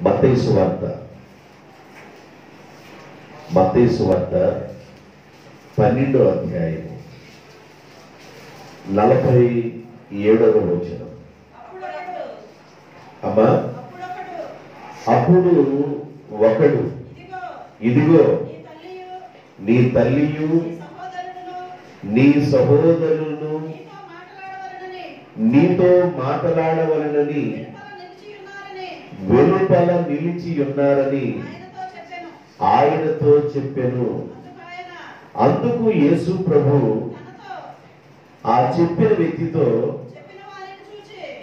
మత్తయి సువార్త 12వ అధ్యాయము 47వ వచనం. అమ్మా, అప్పుడు ఒకడు, ఇదిగో నీ తల్లియు నీ సహోదరులను నీతో మాట్లాడవలనని వెలుపల నిలిచి ఉన్నారని ఆయనతో చెప్పెను. అందుకు యేసు ప్రభు ఆ చెప్పిన వ్యక్తితో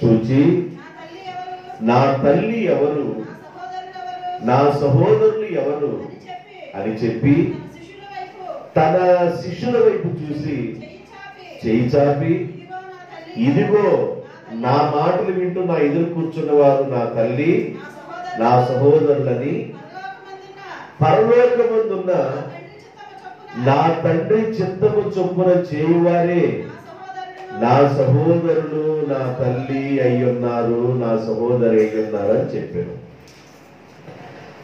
చూచి, నా తల్లి ఎవరు, నా సహోదరులు ఎవరు అని చెప్పి తన శిష్యుల వైపు చూసి చేయి చాపి, ఇదిగో నా మాటలు వింటూ నా ఎదురు కూర్చున్న వారు నా తల్లి నా సహోదరులని పరలోకమందున్న నా తండ్రి చిత్తము చొప్పున చేయువారే నా సహోదరులు నా తల్లి అయ్యున్నారు, నా సహోదరి అయ్యున్నారు అని చెప్పాను.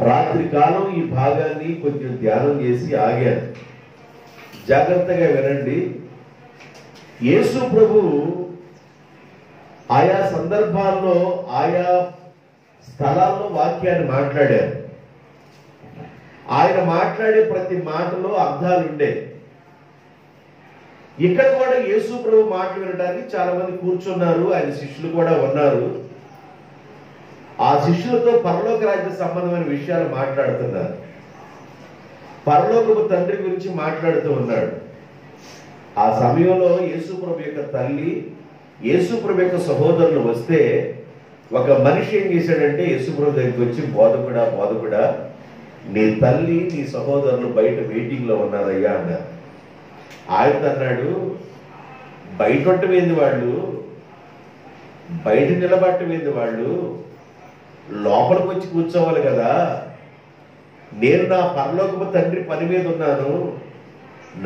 రాత్రి కాలం ఈ భాగాన్ని కొంచెం ధ్యానం చేసి ఆగాను. జాగ్రత్తగా వినండి. యేసు ప్రభు ఆయా సందర్భాల్లో ఆయా స్థలాల్లో వాక్యాన్ని మాట్లాడారు. ఆయన మాట్లాడే ప్రతి మాటలో అర్థాలుండే. ఇక్కడ కూడా యేసు ప్రభు మాటలు వినడానికి చాలా మంది కూర్చున్నారు. ఆయన శిష్యులు కూడా ఉన్నారు. ఆ శిష్యులతో పరలోక రాజ్య సంబంధమైన విషయాలు మాట్లాడుతున్నారు. పరలోకపు తండ్రి గురించి మాట్లాడుతూ ఉన్నాడు. ఆ సమయంలో యేసు ప్రభు యొక్క తల్లి, యేసు ప్రభు యొక్క సహోదరులు వస్తే ఒక మనిషి ఏం చేశాడంటే యేసు ప్రభు దగ్గరికి వచ్చి, బోధకుడా నీ తల్లి నీ సహోదరులు బయట వెయిటింగ్ లో ఉన్నారయ్యా అన్నారు. ఆయన అన్నాడు, బయట ఉండటమేంది వాళ్ళు, బయట నిలబడటమేంది వాళ్ళు, లోపలికి వచ్చి కూర్చోవాలి కదా. నేను నా పరలోకపు తండ్రి పని మీద ఉన్నాను,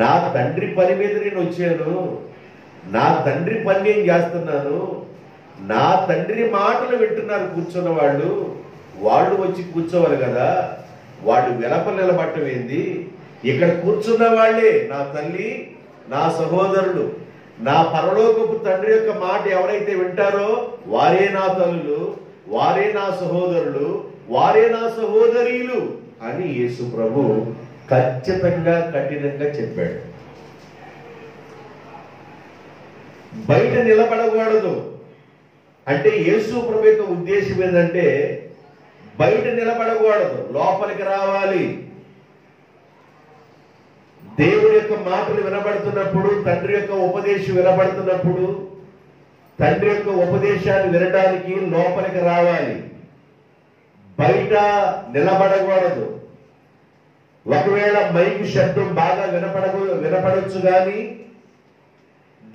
నా తండ్రి పని మీద నేను వచ్చాను, నా తండ్రి పని నేను చేస్తున్నాను, నా తండ్రి మాటలు వింటున్నారు కూర్చున్న వాళ్ళు, వాళ్ళు వచ్చి కూర్చోవాలి కదా. వాళ్ళు వెలప నిలబట్టం ఏంది, ఇక్కడ కూర్చున్న వాళ్ళే నా తల్లి నా సహోదరులు. నా పరలోకపు తండ్రి యొక్క మాట ఎవరైతే వింటారో వారే నా తల్లులు, వారే నా సహోదరులు, వారే నా సహోదరీలు అని యేసు ప్రభు ఖచ్చితంగా కఠినంగా చెప్పాడు. బయట నిలబడకూడదు అంటే యేసు ప్రభు యొక్క ఉద్దేశం ఏంటంటే బయట నిలబడకూడదు, లోపలికి రావాలి. దేవుడి యొక్క మాటలు వినబడుతున్నప్పుడు, తండ్రి యొక్క ఉపదేశం వినబడుతున్నప్పుడు, తండ్రి యొక్క ఉపదేశాన్ని వినడానికి లోపలికి రావాలి. బయట నిలబడకూడదు. ఒకవేళ మైకు శబ్దం బాగా వినపడవచ్చు కానీ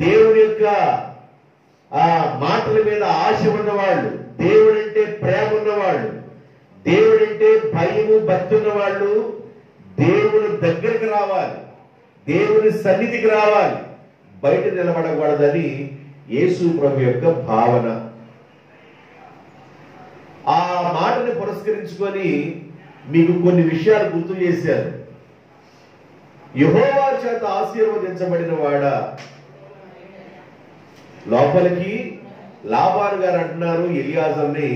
దేవుడి యొక్క ఆ మాటల మీద ఆశ ఉన్నవాళ్ళు, దేవుడంటే ప్రేమ ఉన్నవాళ్ళు, దేవుడంటే భయము భక్తి ఉన్నవాళ్ళు దేవుని దగ్గరికి రావాలి, దేవుని సన్నిధికి రావాలి, బయట నిలబడకూడదని యేసు ప్రభు యొక్క భావన. ఆ మాటని పురస్కరించుకొని మీకు కొన్ని విషయాలు గుర్తు చేశారు. యెహోవా చేత ఆశీర్వదించబడిన వాడా, లోపలికి లాబాను గారు అంటున్నారు ఎలియాజర్ని,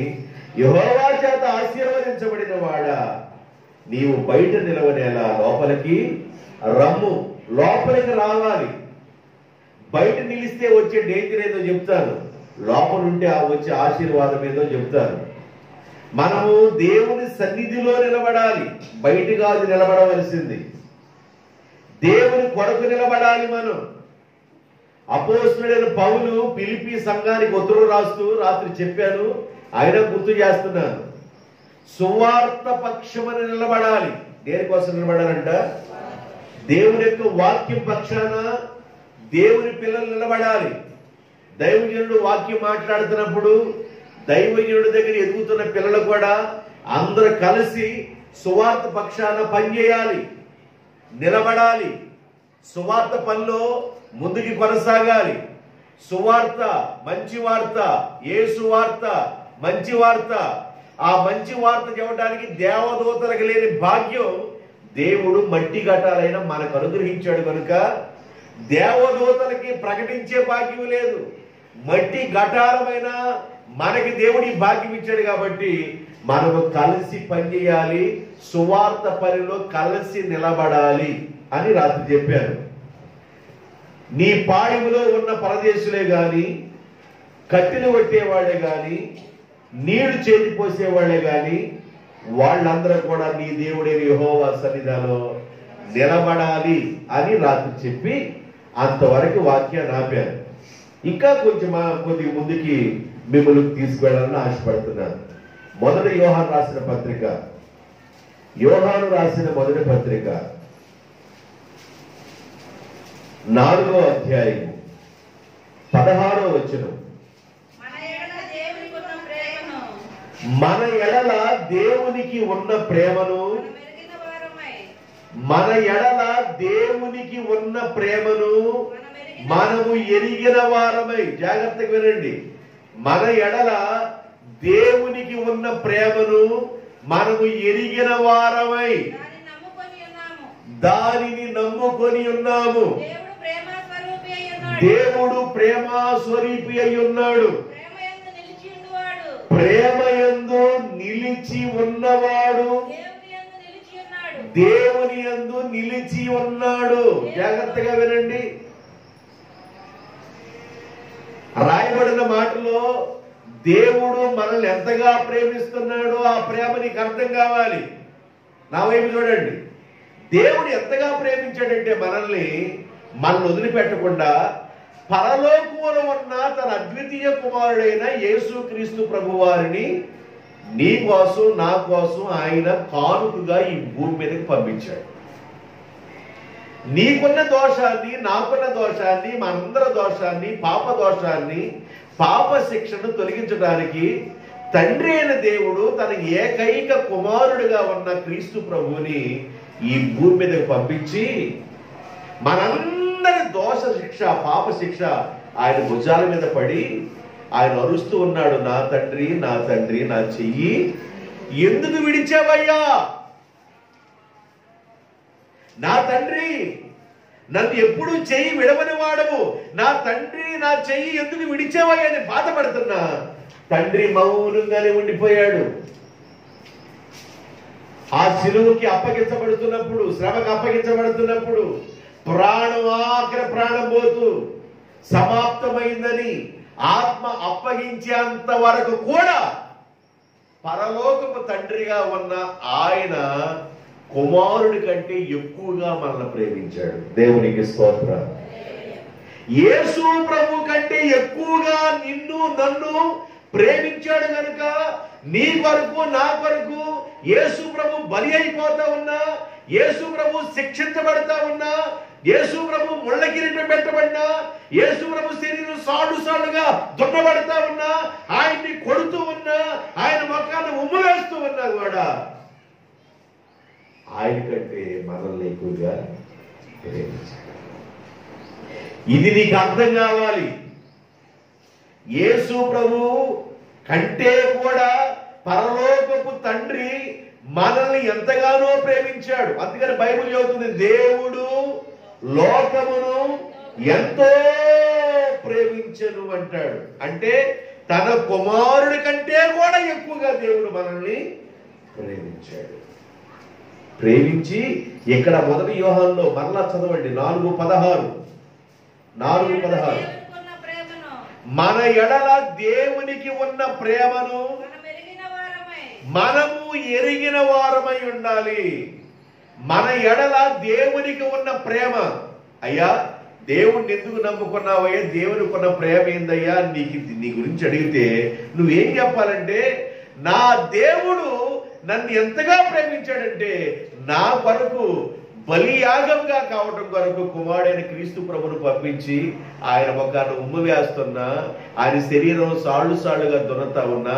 యెహోవా చేత ఆశీర్వదించబడిన వాడా నీవు బయట నిలవనేలా లోపలికి రమ్ము. లోపలికి రావాలి. బయట నిలిస్తే వచ్చే డేంజర్ ఏదో చెప్తాను, లోపలుంటే వచ్చే ఆశీర్వాదం ఏదో చెప్తాను. మనము దేవుని సన్నిధిలో నిలబడాలి, బయట కాదు నిలబడవలసింది. దేవుని కొరకు నిలబడాలి మనం. అపోస్తలుడైన పౌలు ఫిలిప్పీ సంఘానికి ఉత్తరం రాస్తూ రాత్రి చెప్పాను, ఆయన గుర్తు చేస్తున్నాను. సువార్త పక్షమని నిలబడాలి. దేనికోసం నిలబడాలంట? దేవుని యొక్క వాక్యం పక్షాన దేవుని పిల్లలు నిలబడాలి. దైవజనుడు వాక్యం మాట్లాడుతున్నప్పుడు దైవజనుడి దగ్గర ఎదుగుతున్న పిల్లలు కూడా అందరూ కలిసి సువార్త పక్షాన పనిచేయాలి, నిలబడాలి. సువార్త పనిలో ముందుకి కొనసాగాలి. సువార్త మంచి వార్త, యేసు వార్త మంచి వార్త, ఆ మంచి వార్త చెప్పడానికి దేవదూతలకు లేని భాగ్యం దేవుడు మట్టి ఘటాలైన మనకు అనుగ్రహించాడు కనుక దేవదూతలకి ప్రకటించే భాగ్యం లేదు. మట్టి ఘటాలమైన మనకి దేవుడి భాగ్యం ఇచ్చాడు కాబట్టి మనము కలిసి పనిచేయాలి, సువార్త పనిలో కలిసి నిలబడాలి అని రాత్రి చెప్పారు. నీ పాయములో ఉన్న పరదేశులే గాని, కట్టెలు కొట్టేవాళ్లే గాని, నీళ్లు చేతి పోసేవాళ్లే గాని వాళ్ళందరూ కూడా నీ దేవుడైన యెహోవా సన్నిధిలో నిలబడాలి అని రాత్రి చెప్పి అంతవరకు వాక్యాన్ని ఆపాను. ఇంకా కొద్ది ముందుకి మిమ్మల్ని తీసుకెళ్లాలని ఆశపడుతున్నాను. మొదటి యోహాను రాసిన పత్రిక, యోహాను రాసిన మొదటి పత్రిక 4వ అధ్యాయం 16వ వచనం. మన ఎడల దేవునికి ఉన్న ప్రేమను, మన ఎడల దేవునికి ఉన్న ప్రేమను మనము ఎరిగిన వారమై, జాగ్రత్తగా వినండి, మన ఎడల దేవునికి ఉన్న ప్రేమను మనము ఎరిగిన వారమై దానిని నమ్ముకొని ఉన్నాము. దేవుడు ప్రేమ స్వరూపి అయి ఉన్నాడు. ప్రేమయందు నిలిచి ఉన్నవాడు దేవుని యందు నిలిచి ఉన్నాడు. జాగ్రత్తగా వినండి, రాయబడిన మాటలో దేవుడు మనల్ని ఎంతగా ప్రేమిస్తున్నాడో ఆ ప్రేమ నీకు అర్థం కావాలి. నా వైపు చూడండి, దేవుడు ఎంతగా ప్రేమించాడంటే మనల్ని వదిలిపెట్టకుండా పరలోకంలో ఉన్న తన అద్వితీయ కుమారుడైన యేసుక్రీస్తు ప్రభువారిని నీ కోసం నా కోసం ఆయన కానుకగా ఈ భూమి మీదకి పంపించాడు. నీకున్న దోషాన్ని, నాకున్న దోషాన్ని, మనందరి దోషాన్ని, పాప దోషాన్ని, పాప శిక్షను తొలగించడానికి తండ్రి అయిన దేవుడు తన ఏకైక కుమారుడిగా ఉన్న క్రీస్తు ప్రభువుని ఈ భూమి మీదకి పంపించి మనందరి దోష శిక్ష, పాప శిక్ష ఆయన భుజాల మీద పడి ఆయన అరుస్తూ ఉన్నాడు, నా తండ్రి, నా తండ్రి, నా చెయ్యి ఎందుకు విడిచావయ్యా? నా తండ్రి, నన్ను ఎప్పుడు చెయ్యి విడవని వాడవు, నా తండ్రి, నా చెయ్యి ఎందుకు విడిచావయ్యా అని బాధపడుతున్నా తండ్రి మౌనంగానే ఉండిపోయాడు. ఆ శిలువకి అప్పగించబడుతున్నప్పుడు, శ్రమకు అప్పగించబడుతున్నప్పుడు ప్రాణం ఆఖరి ప్రాణం పోతూ సమాప్తమైందని ఆత్మ అప్పగించేంత వరకు కూడా పరలోకపు తండ్రిగా ఉన్న ఆయన కుమారుడి కంటే ఎక్కువగా మనల్ని ప్రేమించాడు. దేవునికి స్తోత్రం. యేసు ప్రభు కంటే ఎక్కువగా నిన్ను నన్ను ప్రేమించాడు కనుక నీ కొరకు, నా కొరకు యేసు ప్రభు బలి అయిపోతా ఉన్నా, యేసు ప్రభు శిక్షించబడతా ఉన్నా, యేసు ప్రభు ముళ్ళ కిరీటం పెట్టబడినా, యేసు ప్రభు శరీరం సాడుగా దున్నబడతా ఉన్నా, ఆయన్ని కొడుతూ ఉన్నా, ఆయన ముఖాన్ని ఉమ్ము వేస్తూ ఉన్నా కూడా ఆయన కంటే మనల్ని ఎక్కువగా ప్రేమించాడు. ఇది నీకు అర్థం కావాలి. యేసు ప్రభు కంటే కూడా పరలోకపు తండ్రి మనల్ని ఎంతగానో ప్రేమించాడు. అందుకని బైబిల్ చెబుతుంది, దేవుడు లోకమును ఎంతో ప్రేమించను అంటాడు. అంటే తన కుమారుడి కంటే కూడా ఎక్కువగా దేవుడు మనల్ని ప్రేమించాడు. ప్రేమించి ఇక్కడ మొదటి యోహానులో మరలా చదవండి, 4:16 మన ఎడల దేవునికి ఉన్న ప్రేమను మనము ఎరిగిన వారమై ఉండాలి. మన ఎడల దేవునికి ఉన్న ప్రేమ, అయ్యా దేవుణ్ణి ఎందుకు నమ్ముకున్నావయ్యా, దేవునికి ఉన్న ప్రేమ ఏందయ్యా నీ గురించి అడిగితే నువ్వేం చెప్పాలంటే, నా దేవుడు నన్ను ఎంతగా ప్రేమించాడంటే నా కొరకు బలియాగంగా కావటం కొరకు కుమారుడైన క్రీస్తు ప్రభును పంపించి ఆయన ముఖాన్ని ఉమ్ము వేస్తున్నా, ఆయన శరీరం సాళ్ళుగా దున్నతా ఉన్నా,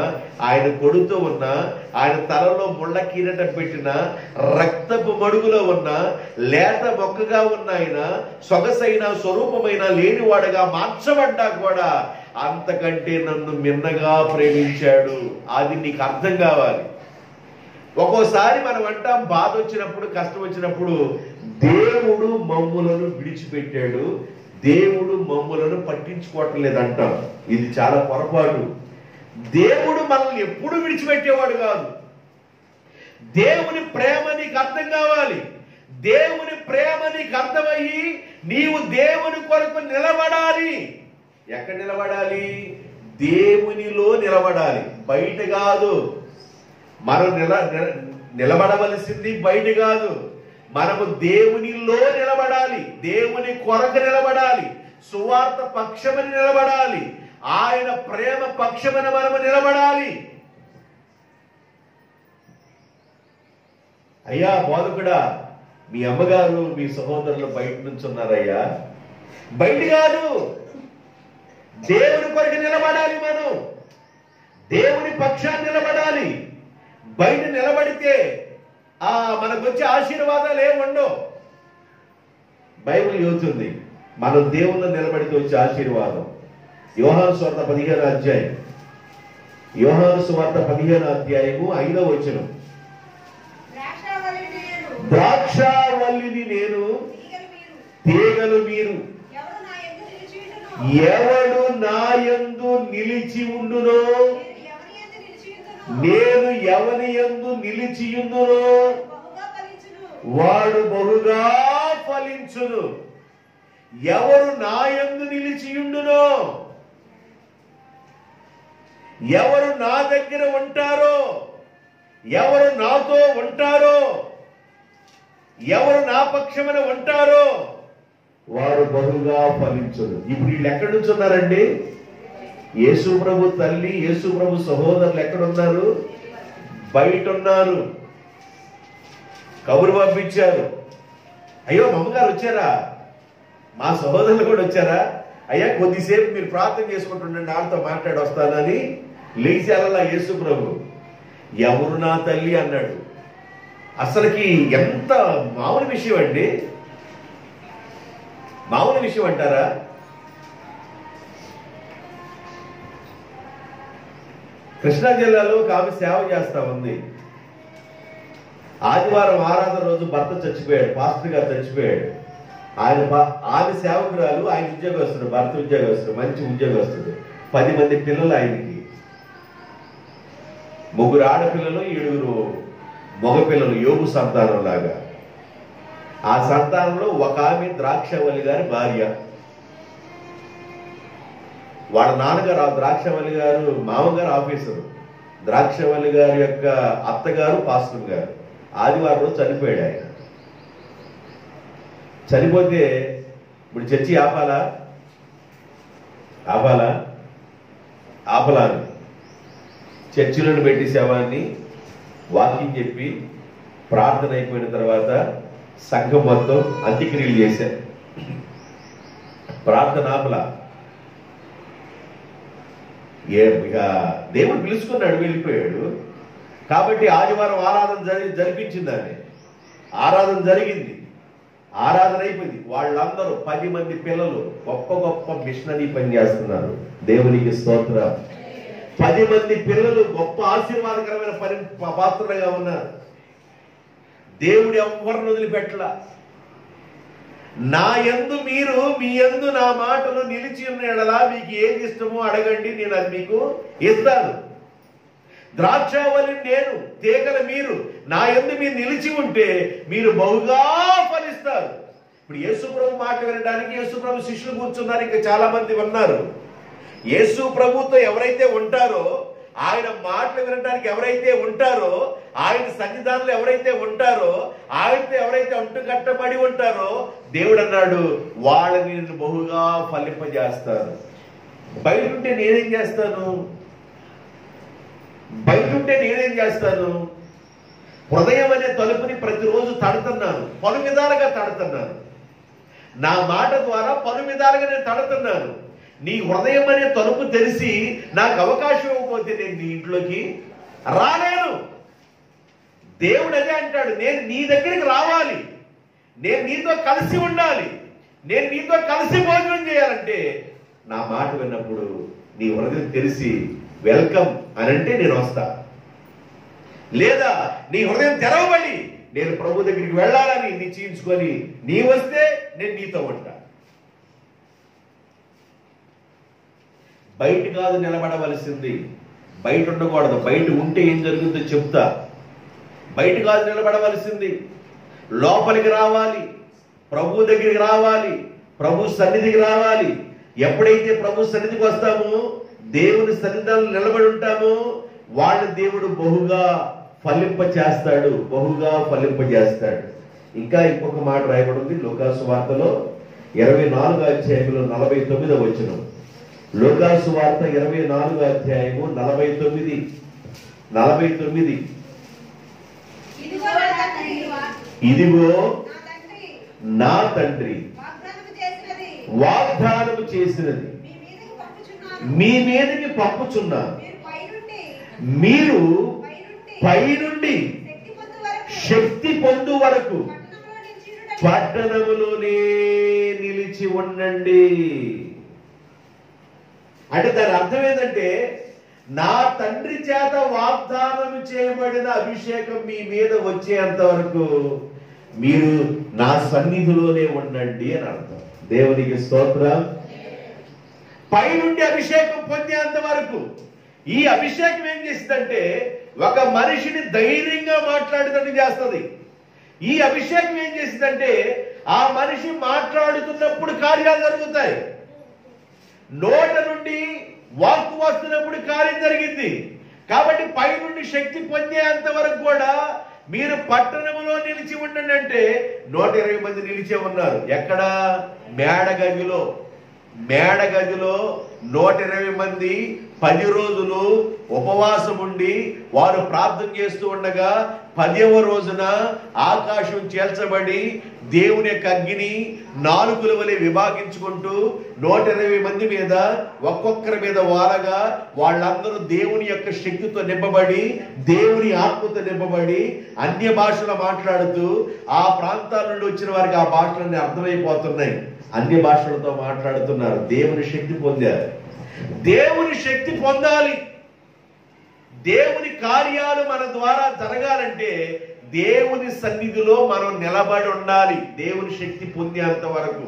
ఆయన కొడుతూ ఉన్నా, ఆయన తలలో ముళ్ళ కిరీటం పెట్టిన రక్తపు మడుగులో ఉన్న లేత మొక్కగా ఉన్న ఆయన సొగసైన స్వరూపమైన లేనివాడుగా మార్చబడ్డా కూడా అంతకంటే నన్ను మిన్నగా ప్రేమించాడు. అది నీకు అర్థం కావాలి. ఒక్కోసారి మనం అంటాం, బాధ వచ్చినప్పుడు, కష్టం వచ్చినప్పుడు, దేవుడు మమ్ములను విడిచిపెట్టాడు, దేవుడు మమ్ములను పట్టించుకోవటం లేదంటాం. ఇది చాలా పొరపాటు. దేవుడు మనల్ని ఎప్పుడు విడిచిపెట్టేవాడు కాదు. దేవుని ప్రేమ నీకు అర్థం కావాలి. దేవుని ప్రేమ నీకు అర్థమయ్యి నీవు దేవుని కొరకు నిలబడాలి. ఎక్కడ నిలబడాలి? దేవునిలో నిలబడాలి, బయట కాదు. మనం నిలబడవలసింది బయట కాదు. మనము దేవునిలో నిలబడాలి, దేవుని కొరకు నిలబడాలి, సువార్త పక్షమని నిలబడాలి, ఆయన ప్రేమ పక్షమన మనము నిలబడాలి. అయ్యా బోధకుడా, మీ అమ్మగారు మీ సహోదరులు బయట నుంచి ఉన్నారయ్యా. బయట కాదు, దేవుని కొరకు నిలబడాలి. మనం దేవుని పక్షాన్ని నిలబడాలి. బయట నిలబడితే మనకు వచ్చే ఆశీర్వాదాలు ఏముండవు. బైబిల్ చెబుతుంది మనం దేవుళ్ళు నిలబడితే వచ్చే ఆశీర్వాదం. యోహాను సువార్త 15వ అధ్యాయం, యోహాను సువార్త 15వ అధ్యాయము 5వ వచనం. ద్రాక్షావల్లిని నేను, తీగలు మీరు. ఎవడు నా యందు నిలిచి ఉండునో, నేను ఎవని యందు నిలిచియుందునో వాడు బహుగా ఫలించును. ఎవరు నా యందు నిలిచియుండునో, ఎవరు నా దగ్గర ఉంటారో, ఎవరు నాతో ఉంటారో, ఎవరు నా పక్షమున ఉంటారో వారు బహుగా ఫలించును. ఇప్పుడు వీళ్ళు ఎక్కడి నుంచి ఉన్నారండి? యేసు ప్రభు తల్లి, యేసు ప్రభు సహోదరులు ఎక్కడున్నారు? బయట ఉన్నారు. కబురు పంపించారు, అయ్యో మమ్మగారు వచ్చారా, మా సహోదరులు కూడా వచ్చారా, అయ్యా కొద్దిసేపు మీరు ప్రార్థన చేసుకుంటుండండి, వాళ్ళతో మాట్లాడి వస్తానని లేచారలా యేసు ప్రభు. ఎవరు నా తల్లి అన్నాడు. అసలుకి ఎంత మామూలు విషయం అండి, మామూలు విషయం అంటారా? కృష్ణా జిల్లాలో ఒక ఆమె సేవ చేస్తా ఉంది. ఆదివారం ఆరాధన రోజు భర్త చచ్చిపోయాడు, పాస్టర్ గారు చచ్చిపోయాడు. ఆమె సేవకురాలు, ఆయన ఉద్యోగస్తుడు, భర్త ఉద్యోగస్తుడు, మంచి ఉద్యోగస్తుడు. 10 మంది పిల్లలు ఆయనకి, 3 ఆడపిల్లలు, 7 మగపిల్లలు, యోగు సంతానం లాగా. ఆ సంతానంలో ఒక ఆమె ద్రాక్షవల్లి గారి భార్య. వాళ్ళ నాన్నగారు ద్రాక్షవల్లి గారు మామగారు ఆఫీసరు, ద్రాక్షవల్లి గారి యొక్క అత్తగారు పాస్టర్ గారు. ఆదివారం రోజు చనిపోయాడు ఆయన. చనిపోతే ఇప్పుడు చర్చి ఆపాలా ఆపలాని చర్చిలను పెట్టి శవాన్ని వాకింగ్ చెప్పి ప్రార్థన అయిపోయిన తర్వాత సంఘం మొత్తం అంత్యక్రియలు చేశారు. ప్రార్థన ఆపలా. ఇక దేవుడు పిలుచుకున్నాడు, వెళ్ళిపోయాడు. కాబట్టి ఆదివారం ఆరాధన జరిపించింది. ఆమె ఆరాధన జరిగింది, ఆరాధన అయిపోయింది. వాళ్ళందరూ 10 మంది పిల్లలు గొప్ప గొప్ప మిషనరీ పని చేస్తున్నారు. దేవునికి స్తోత్రం. 10 మంది పిల్లలు గొప్ప ఆశీర్వాదకరమైన పాత్రలుగా ఉన్నారు. దేవుడు ఎవరిని వదిలిపెట్టలా. నా యందు మీరు, మీ యందు నా మాటలు నిలిచి ఉన్నలా మీకు ఏది ఇష్టమో అడగండి, నేను అది మీకు ఇస్తాను. ద్రాక్షావల్లి నేను, తీగలు మీరు. నా యందు మీరు నిలిచి ఉంటే మీరు బహుగా ఫలిస్తారు. ఇప్పుడు యేసు ప్రభు మాట వినడానికి యేసు ప్రభు శిష్యులు కూర్చున్నారు, ఇంకా చాలా మంది ఉన్నారు. యేసు ప్రభుతో ఎవరైతే ఉంటారో, ఆయన మాటలు వినడానికి ఎవరైతే ఉంటారో, ఆయన సన్నిధానంలో ఎవరైతే ఉంటారో, ఆయనతో ఎవరైతే అంటుకట్టబడి ఉంటారో, దేవుడు అన్నాడు వాళ్ళని నేను బహుగా ఫలింపజేస్తాను. బయట ఉంటే నేనేం చేస్తాను? హృదయం అనే తలుపుని ప్రతిరోజు తడుతున్నాను, పలు విధాలుగా తడుతున్నాను. నా మాట ద్వారా పలు విధాలుగా నేను తడుతున్నాను. నీ హృదయం అనే తలుపు తెరిచి నాకు అవకాశం ఇవ్వకపోతే నేను నీ ఇంట్లోకి రాలేను. దేవుడు అదే అంటాడు, నేను నీ దగ్గరికి రావాలి, నేను నీతో కలిసి ఉండాలి, నేను నీతో కలిసి భోజనం చేయాలంటే నా మాట విన్నప్పుడు నీ హృదయం తెలిసి వెల్కమ్ అని అంటే నేను వస్తా. లేదా నీ హృదయం తెరవబడి నేను ప్రభు దగ్గరికి వెళ్ళాలని నిశ్చయించుకొని నీ వస్తే నేను నీతో ఉంటా. బయట కాదు నిలబడవలసింది, బయట ఉండకూడదు. బయట ఉంటే ఏం జరుగుతుందో చెప్తా. బయట కాదు నిలబడవలసింది, లోపలికి రావాలి, ప్రభు దగ్గరికి రావాలి, ప్రభు సన్నిధికి రావాలి. ఎప్పుడైతే ప్రభు సన్నిధికి వస్తామో, దేవుని సన్నిధానంలో నిలబడి ఉంటామో, వాళ్ళ దేవుడు బహుగా ఫలింప చేస్తాడు, బహుగా ఫలింప చేస్తాడు. ఇంకా ఇంకొక మాట రాయబడి ఉంది లూకాసు వార్తలో 24వ అధ్యాయంలో 49వ వచనం. లూకాసు వార్త 24వ అధ్యాయము 49. ఇదిగో నా తండ్రి వాగ్దానము చేసినది మీ మీదకి పంపుచున్నా, మీరు పైనుండి శక్తి పొందు వరకు పట్టణములోనే నిలిచి ఉండండి. అంటే దాని అర్థం ఏంటంటే, నా తండ్రి చేత వాగ్దానం చేయబడిన అభిషేకం మీ మీద వచ్చేంత వరకు మీరు నా సన్నిధిలోనే ఉండండి అని అర్థం. దేవునికి స్తోత్రం. పైనుండి అభిషేకం పొందేంత వరకు. ఈ అభిషేకం ఏం చేస్తుందంటే ఒక మనిషిని ధైర్యంగా మాట్లాడేటట్టు చేస్తుంది. ఈ అభిషేకం ఏం చేస్తుందంటే ఆ మనిషి మాట్లాడుతున్నప్పుడు కార్యాలు జరుగుతాయి. నోట నుండి వాక్కు వస్తున్నప్పుడు కార్యం జరిగింది. కాబట్టి పైనుండి శక్తి పొందేంత వరకు కూడా మీరు పట్టణంలో నిలిచి ఉండండి అంటే 120 మంది నిలిచే ఉన్నారు. ఎక్కడ? మేడగదిలో. మేడగదిలో 120 మంది 10 రోజులు ఉపవాసం ఉండి వారు ప్రార్థన చేస్తూ ఉండగా 10వ రోజున ఆకాశం చేల్చబడి దేవుని యొక్క అగ్ని నాలుగుల వలె విభాగించుకుంటూ 120 మంది మీద ఒక్కొక్కరి మీద వారగా వాళ్ళందరూ దేవుని యొక్క శక్తితో నింపబడి, దేవుని ఆత్మతో నింపబడి అన్య భాషలు మాట్లాడుతూ ఆ ప్రాంతాల నుండి వచ్చిన వారికి ఆ భాషలన్నీ అర్థమైపోతున్నాయి. అన్య భాషలతో మాట్లాడుతున్నారు. దేవుని శక్తి పొందారు. దేవుని శక్తి పొందాలి. దేవుని కార్యాలు మన ద్వారా జరగాలంటే దేవుని సన్నిధిలో మనం నిలబడి ఉండాలి. దేవుని శక్తి పొందేంత వరకు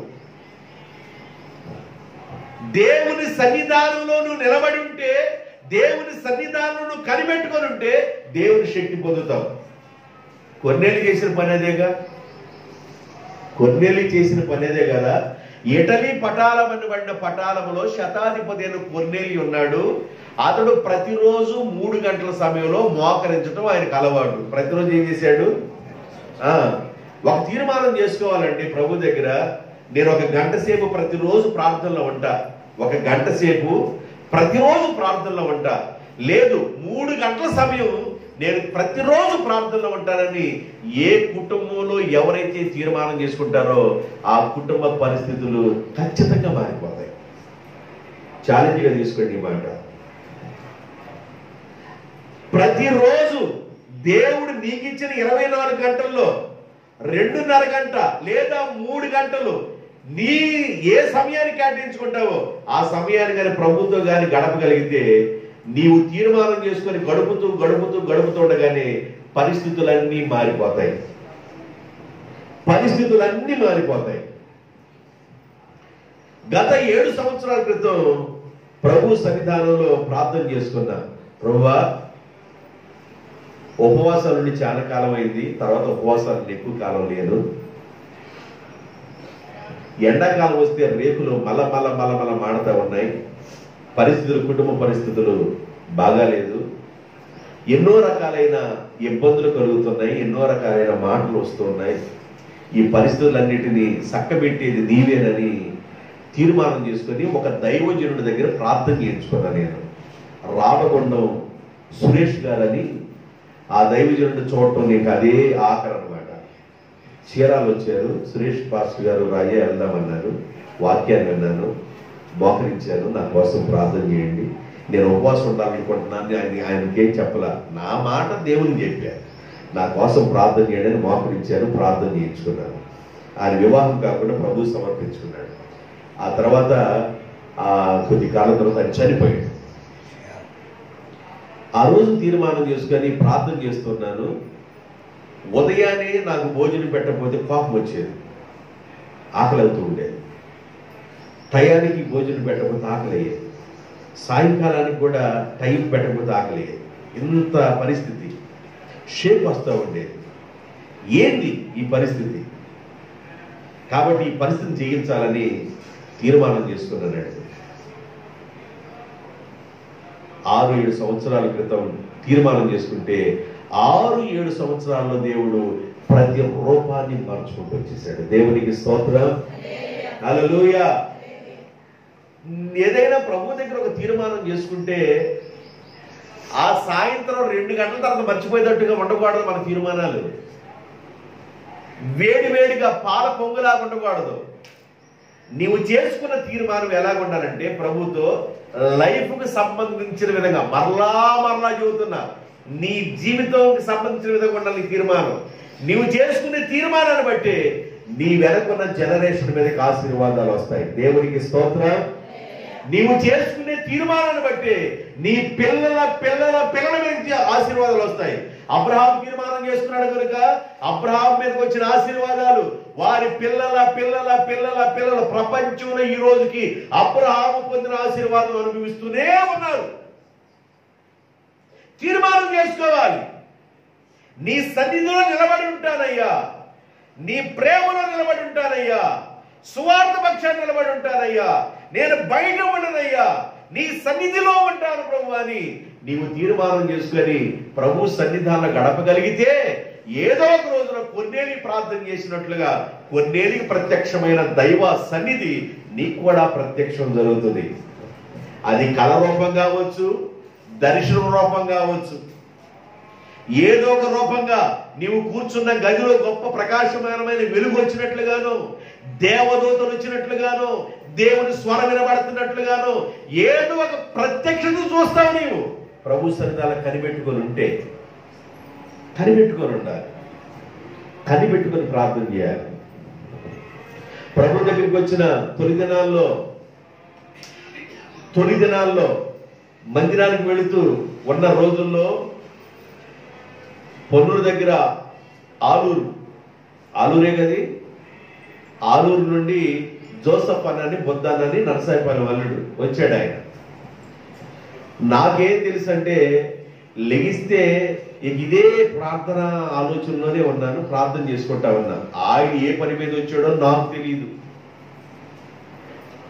దేవుని సన్నిధానంలో నువ్వు నిలబడి ఉంటే, దేవుని సన్నిధానంలో నువ్వు కనిపెట్టుకొని ఉంటే దేవుని శక్తి పొందుతావు. కొన్నేళ్ళు చేసిన పని అదేగా. కొన్నేళ్ళు చేసిన పని అదే కదా. ఇటలీ పటాలమని పడిన పటాలములో శతాధిపతి అయిన కొర్నేలి ఉన్నాడు. అతడు ప్రతిరోజు 3 గంటల సమయంలో మోకరించడం ఆయనకు అలవాటు. ప్రతిరోజు ఏం చేశాడు? ఒక తీర్మానం చేసుకోవాలండి ప్రభు దగ్గర. నేను 1 గంట సేపు ప్రతిరోజు ప్రార్థనలో ఉంటా. 1 గంట సేపు ప్రతిరోజు ప్రార్థనలో ఉంటా. లేదు 3 గంటల సమయం నేను ప్రతిరోజు ప్రార్థనలో ఉంటానని ఏ కుటుంబంలో ఎవరైతే తీర్మానం చేసుకుంటారో ఆ కుటుంబ పరిస్థితులు ఖచ్చితంగా మారిపోతాయి. ఛాలెంజ్గా తీసుకోండి ఈ మాట. ప్రతిరోజు దేవుడు నీకు ఇచ్చిన 24 గంటల్లో 2.5 గంట లేదా 3 గంటలు నీ ఏ సమయాన్ని కేటాయించుకుంటావో ఆ సమయాన్ని కానీ ప్రభుత్వం కానీ గడపగలిగితే నీవు తీర్మానం చేసుకొని గడుపుతుండగానే పరిస్థితులన్నీ మారిపోతాయి. పరిస్థితులన్నీ మారిపోతాయి. గత 7 సంవత్సరాల క్రితం ప్రభు సన్నిధానంలో ప్రార్థన చేసుకున్నా. ప్రభువా, ఉపవాసాల నుండి చాలా కాలం అయింది. తర్వాత ఉపవాసాలు ఎక్కువ కాలం లేదు. ఎండాకాలం వస్తే రేకులు మల్ల మాడుతూ ఉన్నాయి. పరిస్థితులు, కుటుంబ పరిస్థితులు బాగాలేదు. ఎన్నో రకాలైన ఇబ్బందులు కలుగుతున్నాయి. ఎన్నో రకాలైన మాటలు వస్తున్నాయి. ఈ పరిస్థితులన్నిటినీ చక్కబెట్టేది నీవేనని తీర్మానం చేసుకొని ఒక దైవజనుడి దగ్గర ప్రార్థన చేయించుకున్నా. నేను రామగుండం సురేష్ గారని ఆ దైవజనుడు చూడటం నీకు అదే ఆఖరి అన్నమాట. చీరాలు వచ్చారు. సురేష్ పాస్టర్ గారు రాజే వెళ్దామన్నారు. వాక్యాన్ని విన్నాను, మోకరించాను. నా కోసం ప్రార్థన చేయండి, నేను ఉపవాసం ఉండాలనుకుంటున్నాను. ఆయనకేం చెప్పలా, నా మాట దేవుని చెప్పాను. నా కోసం ప్రార్థన చేయండి అని మోకరించాను, ప్రార్థన చేయించుకున్నాను. ఆయన వివాహం కాకుండా ప్రభు సమర్పించుకున్నాడు. ఆ తర్వాత కొద్ది కాలం తర్వాత ఆయన చనిపోయాడు. ఆ రోజు తీర్మానం చేసుకొని ప్రార్థన చేస్తున్నాను. ఉదయాన్నే నాకు భోజనం పెట్టకపోతే కోపం వచ్చేది, ఆకలి అవుతూ ఉండేది. టయానికి భోజనం పెట్టకపోతే ఆకలి అయ్యేది. సాయంకాలానికి కూడా టైం పెట్టకపోతే ఆకలి అయ్యేది. ఇంత పరిస్థితి షేక్ వస్తూ ఉండేది. ఏంది ఈ పరిస్థితి? కాబట్టి ఈ పరిస్థితిని జయించాలని తీర్మానం చేసుకున్నానండి. 6-7 సంవత్సరాల క్రితం తీర్మానం చేసుకుంటే 6-7 సంవత్సరాల్లో దేవుడు ప్రతి రూపాన్ని మార్చుకుంటూ వచ్చేసాడు. దేవునికి స్తోత్రం, హల్లెలూయా. ఏదైనా ప్రభు దగ్గర ఒక తీర్మానం చేసుకుంటే ఆ సాయంత్రం 2 గంటల తర్వాత మర్చిపోయేటట్టుగా ఉండకూడదు. మన తీర్మానాలు వేడివేడిగా పాల పొంగులాగా ఉండకూడదు. నీవు చేసుకున్న తీర్మానం ఎలాగ ఉండాలంటే ప్రభుతో లైఫ్కి సంబంధించిన విధంగా, మరలా చెబుతున్నా, నీ జీవితంకి సంబంధించిన విధంగా ఉండాలి నీ తీర్మానం. నీవు చేసుకునే తీర్మానాన్ని బట్టి నీ వెనకున్న జనరేషన్ మీదకి ఆశీర్వాదాలు వస్తాయి. దేవునికి స్తోత్రం. నీవు చేసుకునే తీర్మానాన్ని బట్టి నీ పిల్లల పిల్లల పిల్లల మీద ఆశీర్వాదాలు వస్తాయి. అబ్రహాం తీర్మానం చేసుకున్నాడు కనుక అబ్రహాం మీదకి వచ్చిన ఆశీర్వాదాలు వారి పిల్లల పిల్లల పిల్లల పిల్లల ప్రపంచంలో ఈ రోజుకి అబ్రహాము పొందిన ఆశీర్వాదం అనుభవిస్తూనే ఉన్నారు. తీర్మానం చేసుకోవాలి. నీ సన్నిధిలో నిలబడి ఉంటానయ్యా, నీ ప్రేమలో నిలబడి ఉంటానయ్యా, సువార్త పక్షాన్ని నిలబడి ఉంటానయ్యా, నేను బయట ఉండనయ్యా, నీ సన్నిధిలో ఉంటాను ప్రభు అని నీవు తీర్మానం చేసుకొని ప్రభు సన్నిధానంలో గడపగలిగితే ఏదో ఒక రోజున కొన్నేళ్ళకి ప్రార్థన చేసినట్లుగా కొన్నేళ్ళకి ప్రత్యక్షమైన దైవ సన్నిధి నీకు కూడా ప్రత్యక్షం జరుగుతుంది. అది కళ రూపం కావచ్చు, దర్శనం రూపం కావచ్చు, ఏదో ఒక రూపంగా నీవు కూర్చున్న గదిలో గొప్ప ప్రకాశమానమైన వెలుగు వచ్చినట్లుగాను, దేవదూతలు వచ్చినట్లుగాను, దేవుని స్వరం వినబడుతున్నట్లుగాను ఏదో ఒక ప్రత్యక్షత చూస్తావు. నీవు ప్రభు సన్నిధానం కనిపెట్టుకొని ఉంటే, కనిపెట్టుకొని ఉండాలి, కనిపెట్టుకొని ప్రార్థన చేయాలి. ప్రభు దగ్గరికి వచ్చిన తొలి దినాల్లో మందిరానికి వెళుతూ ఉన్న రోజుల్లో పొన్నూరు దగ్గర ఆలూరే గది, ఆలూరు నుండి జోసఫ్ అన్నని బొద్దానని నరసాయిపాలెం అల్లుడు వచ్చాడు. ఆయన నాకేం తెలుసు అంటే లెగిస్తే ఇదే ప్రార్థన ఆలోచనలోనే ఉన్నాను, ప్రార్థన చేసుకుంటా ఉన్నాను. ఆయన ఏ పని మీద వచ్చాడో నాకు తెలియదు.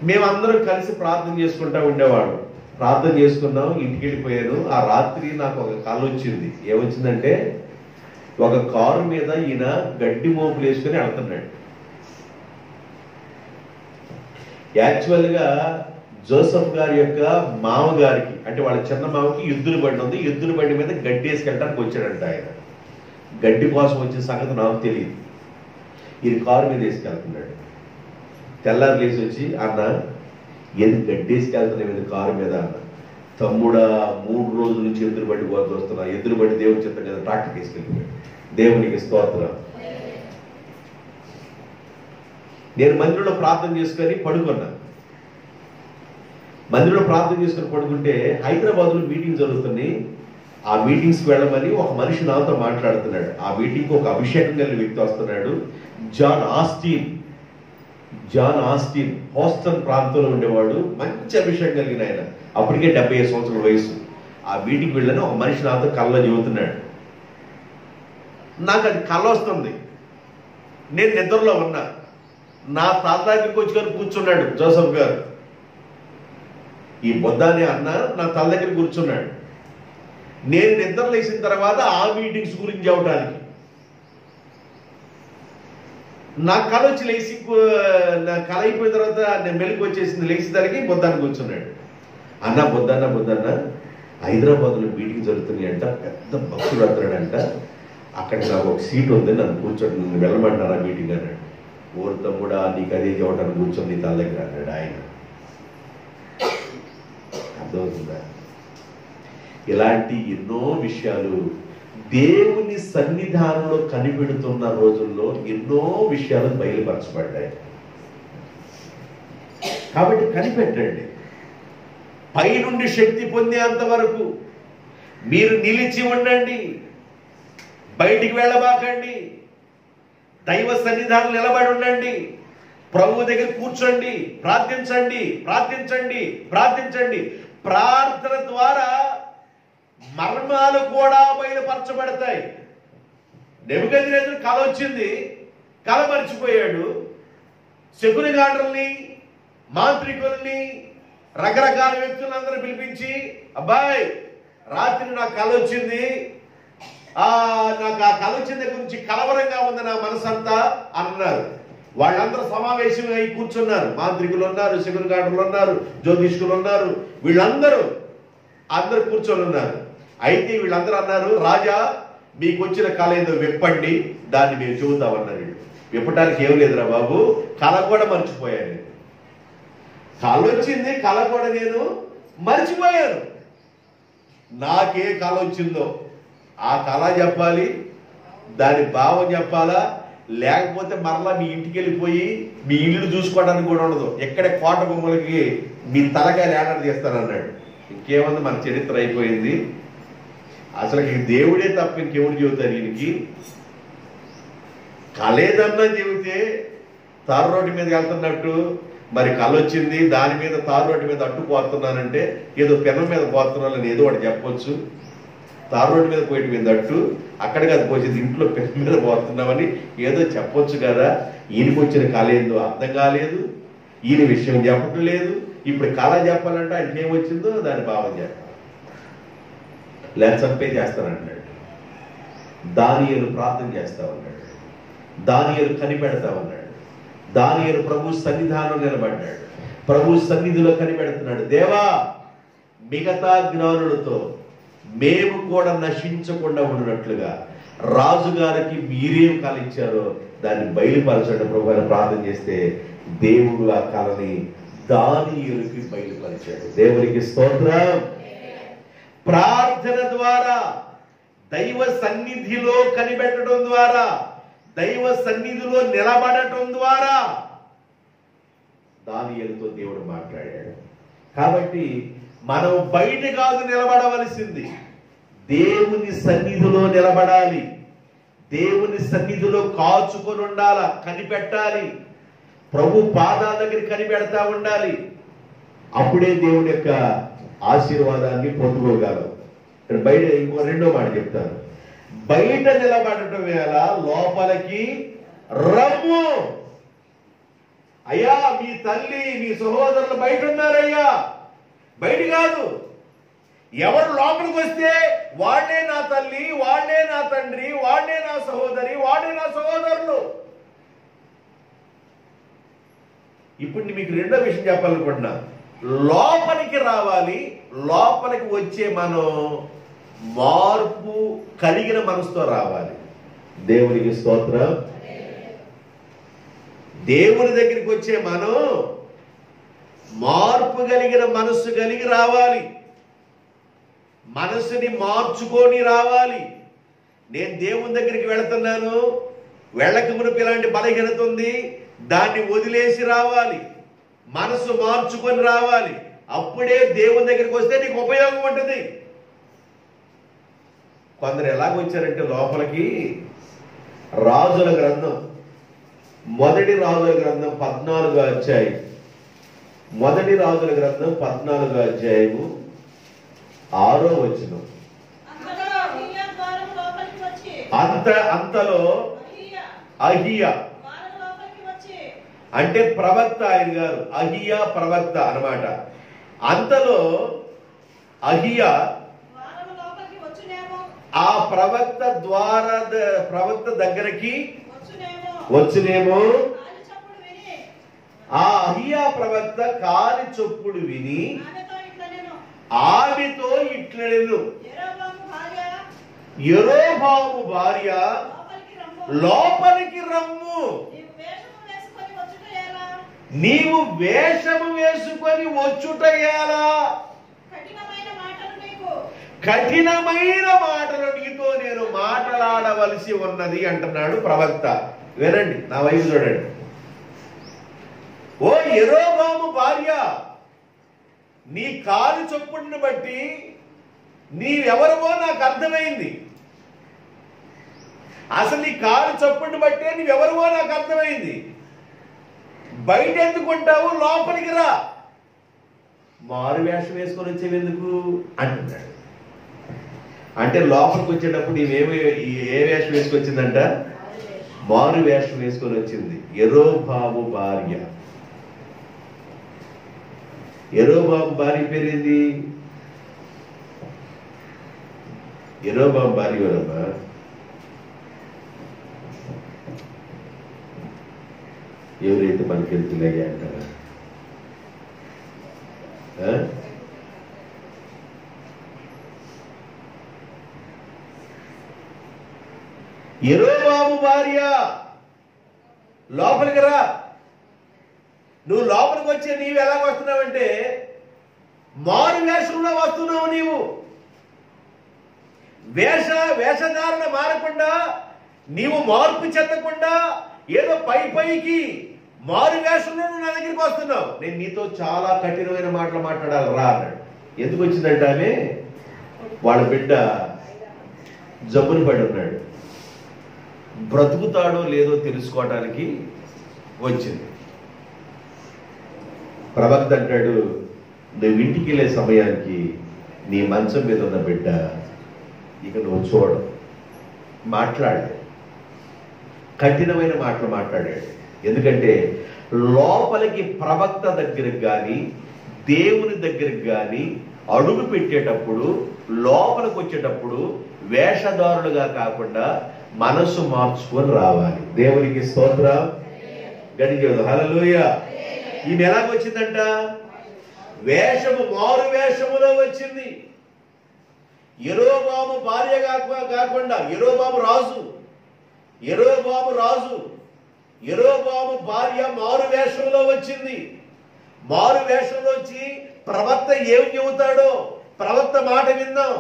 మేమందరం కలిసి ప్రార్థన చేసుకుంటా ఉండేవాడు. ప్రార్థన చేసుకున్నాం, ఇంటికి వెళ్ళిపోయాను. ఆ రాత్రి నాకు ఒక కల వచ్చింది. ఏమొచ్చిందంటే ఒక కారు మీద ఈయన గడ్డి మోపులు వేసుకొని వెళ్తున్నాడు. యాక్చువల్గా జోసఫ్ గారి యొక్క మామగారికి, అంటే వాళ్ళ చిన్న మామకి ఎద్దుల బండి ఉంది, ఎద్దుల బండి మీద గడ్డి వేసుకెళ్ళడానికి వచ్చాడంట. ఆయన గడ్డి కోసం వచ్చిన సంగతి నాకు తెలియదు. ఈయన కారు మీద వేసుకెళ్తున్నాడు. తెల్లారి లేచి వచ్చి, అన్న ఎందుకు గడ్డి వేసుకెళ్తున్నా మీద కారు మీద అన్న. తమ్ముడా 3 రోజుల నుంచి ఎద్దుల బండి కోసం వస్తున్నా, ఎద్దుల బండి దేవుడు చెప్తాం కదా, ట్రాక్టర్ తీసుకెళ్ళిపోయాడు. దేవునికి స్తోత్రం. నేను మందిరంలో ప్రార్థన చేసుకొని పడుకున్నా. మందిరంలో ప్రార్థన చేసుకొని పడుకుంటే హైదరాబాద్లో మీటింగ్ జరుగుతుంది. ఆ మీటింగ్స్కి వెళ్ళమని ఒక మనిషి నాతో మాట్లాడుతున్నాడు. ఆ మీటింగ్కి ఒక అభిషేకం కలిగిన వ్యక్తి వస్తున్నాడు. జాన్ ఆస్టిన్ హోస్టన్ ప్రాంతంలో ఉండేవాడు. మంచి అభిషేకం కలిగిన ఆయన. అప్పటికే 75 సంవత్సరాల వయసు. ఆ మీటింగ్కి వెళ్ళని ఒక మనిషి నాతో కళ్ళలో చెబుతున్నాడు. నాకు అది కళ్ళ వస్తుంది. నేను నిద్రలో ఉన్నా. నా తాత దగ్గరికి వచ్చి కూర్చున్నాడు జోసఫ్ గారు. ఈ బొద్దాని అన్న నా తల దగ్గర కూర్చున్నాడు. నేను నిద్ర లేచిన తర్వాత ఆ మీటింగ్స్ గురించి చెప్పడానికి నా కళ వచ్చి లేచి, నా కళ అయిపోయిన తర్వాత నేను మెలకు వచ్చేసింది. లేచేదానికి బొద్దాన్ని కూర్చున్నాడు. అన్న బొద్దన్న హైదరాబాద్లో మీటింగ్ జరుగుతున్నాయి అంట, పెద్ద భక్తుడు అంటాడంట, అక్కడ నాకు ఒక సీట్ ఉంది, నన్ను కూర్చోండి, నన్ను వెళ్ళమంటారా మీటింగ్ అన్నాడు. ఓరు తమ్ముడా నీకు అదే చెప్పడానికి కూర్చొని నీ తల దగ్గర అన్నాడు ఆయన. అర్థమవుతుందా? ఇలాంటి ఎన్నో విషయాలు దేవుని సన్నిధానంలో కనిపెడుతున్న రోజుల్లో ఎన్నో విషయాలు బయలుపరచబడ్డాయి. కాబట్టి కనిపెట్టండి. పైనుండి శక్తి పొందేంత వరకు మీరు నిలిచి ఉండండి, బయటికి వెళ్ళబాకండి, దైవ సన్నిధానం నిలబడి ఉండండి, ప్రభు దగ్గర కూర్చోండి, ప్రార్థించండి, ప్రార్థించండి, ప్రార్థించండి. ప్రార్థన ద్వారా మర్మాలు కూడా బయలుపరచబడతాయి. నెబుకద్నెజరు కల వచ్చింది, కల మర్చిపోయాడు. శకునగాండ్రుల్ని, మాంత్రికుల్ని, రకరకాల వ్యక్తులందరూ పిలిపించి, అబ్బాయి రాత్రి నాకు కల వచ్చింది, నాకు ఆ కల వచ్చిన దగ్గర నుంచి కలవరంగా ఉంది నా మనసంతా అన్నారు. వాళ్ళందరూ సమావేశం అయి కూర్చున్నారు. మాంత్రికులు ఉన్నారు, శకునగాండ్రులు ఉన్నారు, జ్యోతిష్కులు ఉన్నారు, వీళ్ళందరూ కూర్చొని ఉన్నారు. అయితే వీళ్ళందరూ అన్నారు, రాజా మీకు వచ్చిన కళ ఏదో విప్పండి, దాన్ని మేము చెబుతామన్నారు. విప్పటానికి ఏం లేదురా బాబు, కళ కూడా మర్చిపోయాను. కళ వచ్చింది, కళ కూడా నేను మర్చిపోయాను. నాకే కళ వచ్చిందో ఆ కళ చెప్పాలి, దాని భావం చెప్పాలా, లేకపోతే మరలా మీ ఇంటికి వెళ్ళిపోయి మీ ఇల్లు చూసుకోవడానికి కూడా ఉండదు. ఎక్కడ కోట బొమ్మలకి మీ తలకాయలు ఏడాడు తీస్తానన్నాడు. ఇంకేముంది, మన చరిత్ర అయిపోయింది. అసలు దేవుడే తప్ప ఇంకెవరు చెబుతారు ఈయనకి? కలేదన్నా చెబితే తారు రోడ్డు మీద వెళ్తున్నట్టు మరి కళ వచ్చింది, దాని మీద తారు రోడ్డు మీద అట్టు పోతున్నానంటే ఏదో పెనం మీద పోతున్నానని ఏదో ఒకటి చెప్పొచ్చు. తారు రోడ్డు మీద పోయి మీద అట్టు, అక్కడికి అది పోసేది ఇంట్లో పెనం మీద పోతున్నామని ఏదో చెప్పొచ్చు కదా. ఈయనకి వచ్చిన కళ ఏందో అర్థం కాలేదు, ఈయన విషయం చెప్పటం లేదు. ఇప్పుడు కళ చెప్పాలంటే ఆయనకి ఏమొచ్చిందో దాని భావం చెప్పాలి. చంపే చేస్తానంటాడు. దానియేలు ప్రార్థన చేస్తా ఉన్నాడు, దానియేలు కనిపెడతా ఉన్నాడు. దానియేలు ప్రభు సన్నిధానం నిలబడ్డాడు, ప్రభు సన్నిధిలో కనిపెడుతున్నాడు. దేవా, మిగతా జ్ఞానులతో మేము కూడా నశించకుండా ఉన్నట్లుగా రాజుగారికి మీరేం కాలిచ్చారో దాన్ని బయలుపరచండి ప్రభు అని ప్రార్థన చేస్తే దేవుడు ఆ కళని దానియేలుకి బయలుపరిచాడు. దేవునికి స్తోత్రం. ప్రార్థన ద్వారా, దైవ సన్నిధిలో కనిపెట్టడం ద్వారా, దైవ సన్నిధిలో నిలబడటం ద్వారా దానియేలుతో దేవుడు మాట్లాడాడు. కాబట్టి మనం బయట కాదు నిలబడవలసింది, దేవుని సన్నిధిలో నిలబడాలి, దేవుని సన్నిధిలో కాచుకొని ఉండాల, కనిపెట్టాలి, ప్రభు పాదాల దగ్గర కనిపెడతా ఉండాలి. అప్పుడే దేవుని యొక్క ఆశీర్వాదాన్ని పొందుకోగలం. ఇక్కడ బయట ఇంకో రెండో మాట చెప్తాను. బయట నిలబడటం వేళ లోపలికి రమ్ము. అయ్యా, మీ తల్లి మీ సహోదరులు బయట ఉన్నారయ్యా, బయట కాదు. ఎవరు లోపలికి వస్తే వాడే నా తల్లి, వాడే నా తండ్రి, వాడే నా సహోదరి, వాడే నా సహోదరులు. ఇప్పుడు మీకు రెండో విషయం చెప్పాలనుకుంటున్నా. లోపలికి రావాలి. లోపలికి వచ్చే మనం మార్పు కలిగిన మనసుతో రావాలి. దేవునికి స్తోత్రం. దేవుని దగ్గరికి వచ్చే మనం మార్పు కలిగిన మనస్సు కలిగి రావాలి, మనసుని మార్చుకొని రావాలి. నేను దేవుని దగ్గరికి వెళుతున్నాను, వెళ్ళక మునుపు ఇలాంటి బలహీనత ఉంది, దాన్ని వదిలేసి రావాలి, మనసు మార్చుకొని రావాలి. అప్పుడే దేవుని దగ్గరికి వస్తే నీకు ఉపయోగం ఉంటుంది. కొందరు ఎలాగొచ్చారంటే లోపలికి, రాజుల గ్రంథం, మొదటి రాజుల గ్రంథం 14వ అధ్యాయం, మొదటి రాజుల గ్రంథం 14వ అధ్యాయము 6వ వచనం. అంతలో అహియా అంటే ప్రవక్త, ఆయన గారు అహియా ప్రవక్త అన్నమాట. అంతలో అహియా ఆ ప్రవక్త ద్వారా ప్రవక్త దగ్గరికి వచ్చునేమో. ఆ అహియా ప్రవక్త కాలి చొప్పుడు విని ఆమెతో ఇట్లనెను, యెరోబాము భార్య లోపలికి రమ్ము, నీవు వేషము వేసుకొని వచ్చుట ఎలా? కఠినమైన మాటలు నీతో నేను మాట్లాడవలసి ఉన్నది అంటున్నాడు ప్రవక్త. వినండి, నా వైపు చూడండి. ఓ యెరోబాము భార్య, నీ కాలు చొప్పుడుని బట్టి నీవెవరవో నాకు అర్థమైంది. అసలు నీ కాలు చొప్పుడుని బట్టే నీవెవరవో నాకు అర్థమైంది. బయట ఎందుకుంటావు, లోపలికి రా. మారు వేషం వేసుకొని వచ్చేవెందుకు అంటున్నాడు. అంటే లోపలికి వచ్చేటప్పుడు ఏ వేషం వేసుకొచ్చిందంట? మారు వేషం వేసుకొని వచ్చింది. యెరోబాము భార్య. యెరోబాము భార్య పేరేంది? యెరోబాము భార్య ఎవరమ్మా? ఎవరైతే మనకి వెళ్తున్నాయి అంటారా? యెరోబాము భార్య, లోపలికి రా. నువ్వు లోపలికి వచ్చే నీవు ఎలా వస్తున్నావంటే మారు వేషంలో వస్తున్నావు. నీవు వేషధారణ మారకుండా, నీవు మార్పు చెందకుండా ఏదో పైకి మారు వేషంలో నా దగ్గరికి వస్తున్నావు. నేను నీతో చాలా కఠినమైన మాటలు మాట్లాడాలి రా అన్నాడు. ఎందుకు వచ్చిందంటే ఆమె వాళ్ళ బిడ్డ జబ్బున పడి ఉన్నాడు. బ్రతుకుతాడో లేదో తెలుసుకోవటానికి వచ్చింది. ప్రవక్త అంటాడు, నువ్వు ఇంటికి వెళ్ళే సమయానికి నీ మంచం మీద ఉన్న బిడ్డ ఇక నువ్వు చూడు. మాట్లాడాడు, కఠినమైన మాటలు మాట్లాడాడు. ఎందుకంటే లోపలికి ప్రవక్త దగ్గరికి కానీ దేవుని దగ్గరికి కానీ అడుగు పెట్టేటప్పుడు, లోపలికి వచ్చేటప్పుడు వేషధారులుగా కాకుండా మనస్సు మార్చుకొని రావాలి. దేవునికి స్తోత్రం. గడిచేది హల్లెలూయా. ఈమె ఎలాగొచ్చిందంట? వేషము, మారు వేషములో వచ్చింది. యెరోబాము భార్య కాకుండా యెరోబాము రాజు, యెరోబాము భార్య మారు వేషంలో వచ్చింది. మారు వేషంలో వచ్చి ప్రవక్త ఏం చెబుతాడో, ప్రవక్త మాట విందాం,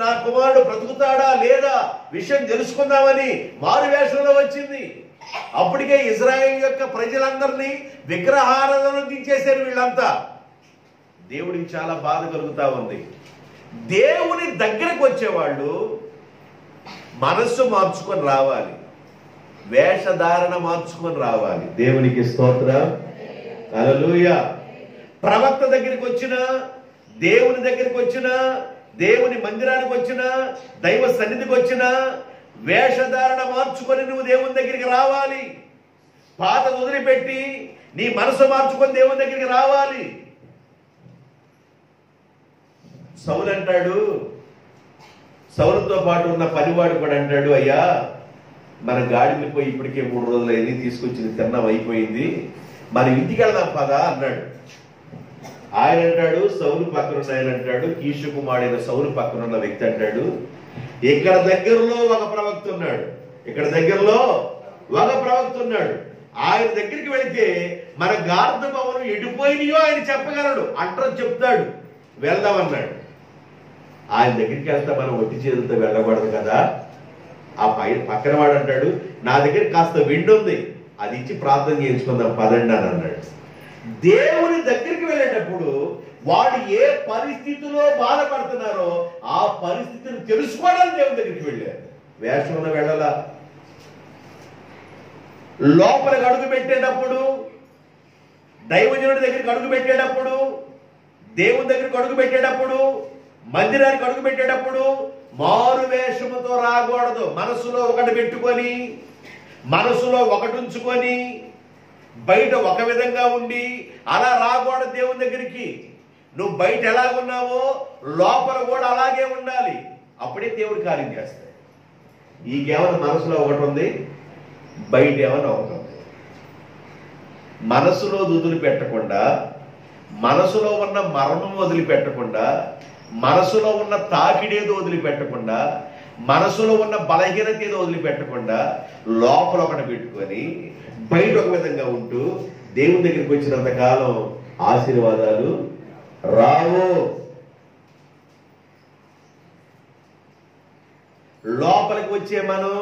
నా కుమారుడు బ్రతుకుతాడా లేదా విషయం తెలుసుకుందామని మారు వేషంలో వచ్చింది. అప్పటికే ఇజ్రాయేల్ యొక్క ప్రజలందరినీ విగ్రహారాధన దించేశారు వీళ్ళంతా. దేవుడికి చాలా బాధ కలుగుతా ఉంది. దేవుని దగ్గరకు వచ్చేవాళ్ళు మనస్సు మార్చుకొని రావాలి, వేషధారణ మార్చుకొని రావాలి. దేవునికి స్తోత్రం. హల్లెలూయా. ప్రవక్త దగ్గరికి వచ్చినా, దేవుని దగ్గరికి వచ్చినా, దేవుని మందిరానికి వచ్చినా, దైవ సన్నిధికి వచ్చినా వేషధారణ మార్చుకొని నువ్వు దేవుని దగ్గరికి రావాలి. పాత వదిలిపెట్టి నీ మనసు మార్చుకొని దేవుని దగ్గరికి రావాలి. సౌలు అంటాడు, సౌలుతో పాటు ఉన్న పనివాడు కూడా అంటాడు, అయ్యా మన గాడిని పోయి ఇప్పటికే 3 రోజులైంది, తీసుకొచ్చింది తిన్నాం అయిపోయింది, మన ఇంటికి వెళ్దాం పదా అన్నాడు. ఆయన అంటాడు, సౌలు పక్కన ఆయన అంటాడు, కీషు కుమారుడైన సౌలు పక్కన ఉన్న వ్యక్తి అంటాడు, ఇక్కడ దగ్గరలో ఒక ప్రవక్త ఉన్నాడు, ఆయన దగ్గరికి వెళితే మన గార్ధ భవనం ఎడిపోయినాయో ఆయన చెప్పగలడు అంటారు, చెప్తాడు, వెళ్దామన్నాడు. ఆయన దగ్గరికి వెళ్తే మనం ఒట్టి చేతులతో వెళ్ళకూడదు కదా. ఆ పక్కన వాడు అంటాడు, నా దగ్గర కాస్త వెండి ఉంది, అది ఇచ్చి ప్రార్థన చేయించుకుందాం పదండి అని అన్నాడు. దేవుని దగ్గరికి వెళ్ళేటప్పుడు వాడు ఏ పరిస్థితిలో బాధపడుతున్నారో ఆ పరిస్థితిని తెలుసుకోవడానికి దేవుని దగ్గరికి వెళ్ళారు. వేషంలో వెళ్ళాలా. లోపలికి అడుగు పెట్టేటప్పుడు, దైవజనుడి దగ్గరికి అడుగు పెట్టేటప్పుడు, దేవుని దగ్గరికి అడుగు పెట్టేటప్పుడు, మందిరానికి అడుగు పెట్టేటప్పుడు మారు వేషముతో రాకూడదు. మనసులో ఒకటి పెట్టుకొని, మనసులో ఒకటి ఉంచుకొని, బయట ఒక విధంగా ఉండి అలా రాకూడదు దేవుని దగ్గరికి. నువ్వు బయట ఎలాగున్నావో లోపల కూడా అలాగే ఉండాలి. అప్పుడే దేవుడు కార్యం చేస్తాడు. ఈకేమన్నా మనసులో ఒకటి ఉంది, బయట ఏమన్నా ఒకటి ఉంది. మనసులో వదిలిపెట్టకుండా, మనసులో ఉన్న మరణం వదిలిపెట్టకుండా, మనసులో ఉన్న తాకిడేదో వదిలిపెట్టకుండా, మనసులో ఉన్న బలహీనత ఏదో వదిలిపెట్టకుండా లోపల ఒకటి పెట్టుకొని బయట ఒక విధంగా ఉంటూ దేవుని దగ్గరికి వచ్చినంత కాలం ఆశీర్వాదాలు రావు. లోపలికి వచ్చే మనం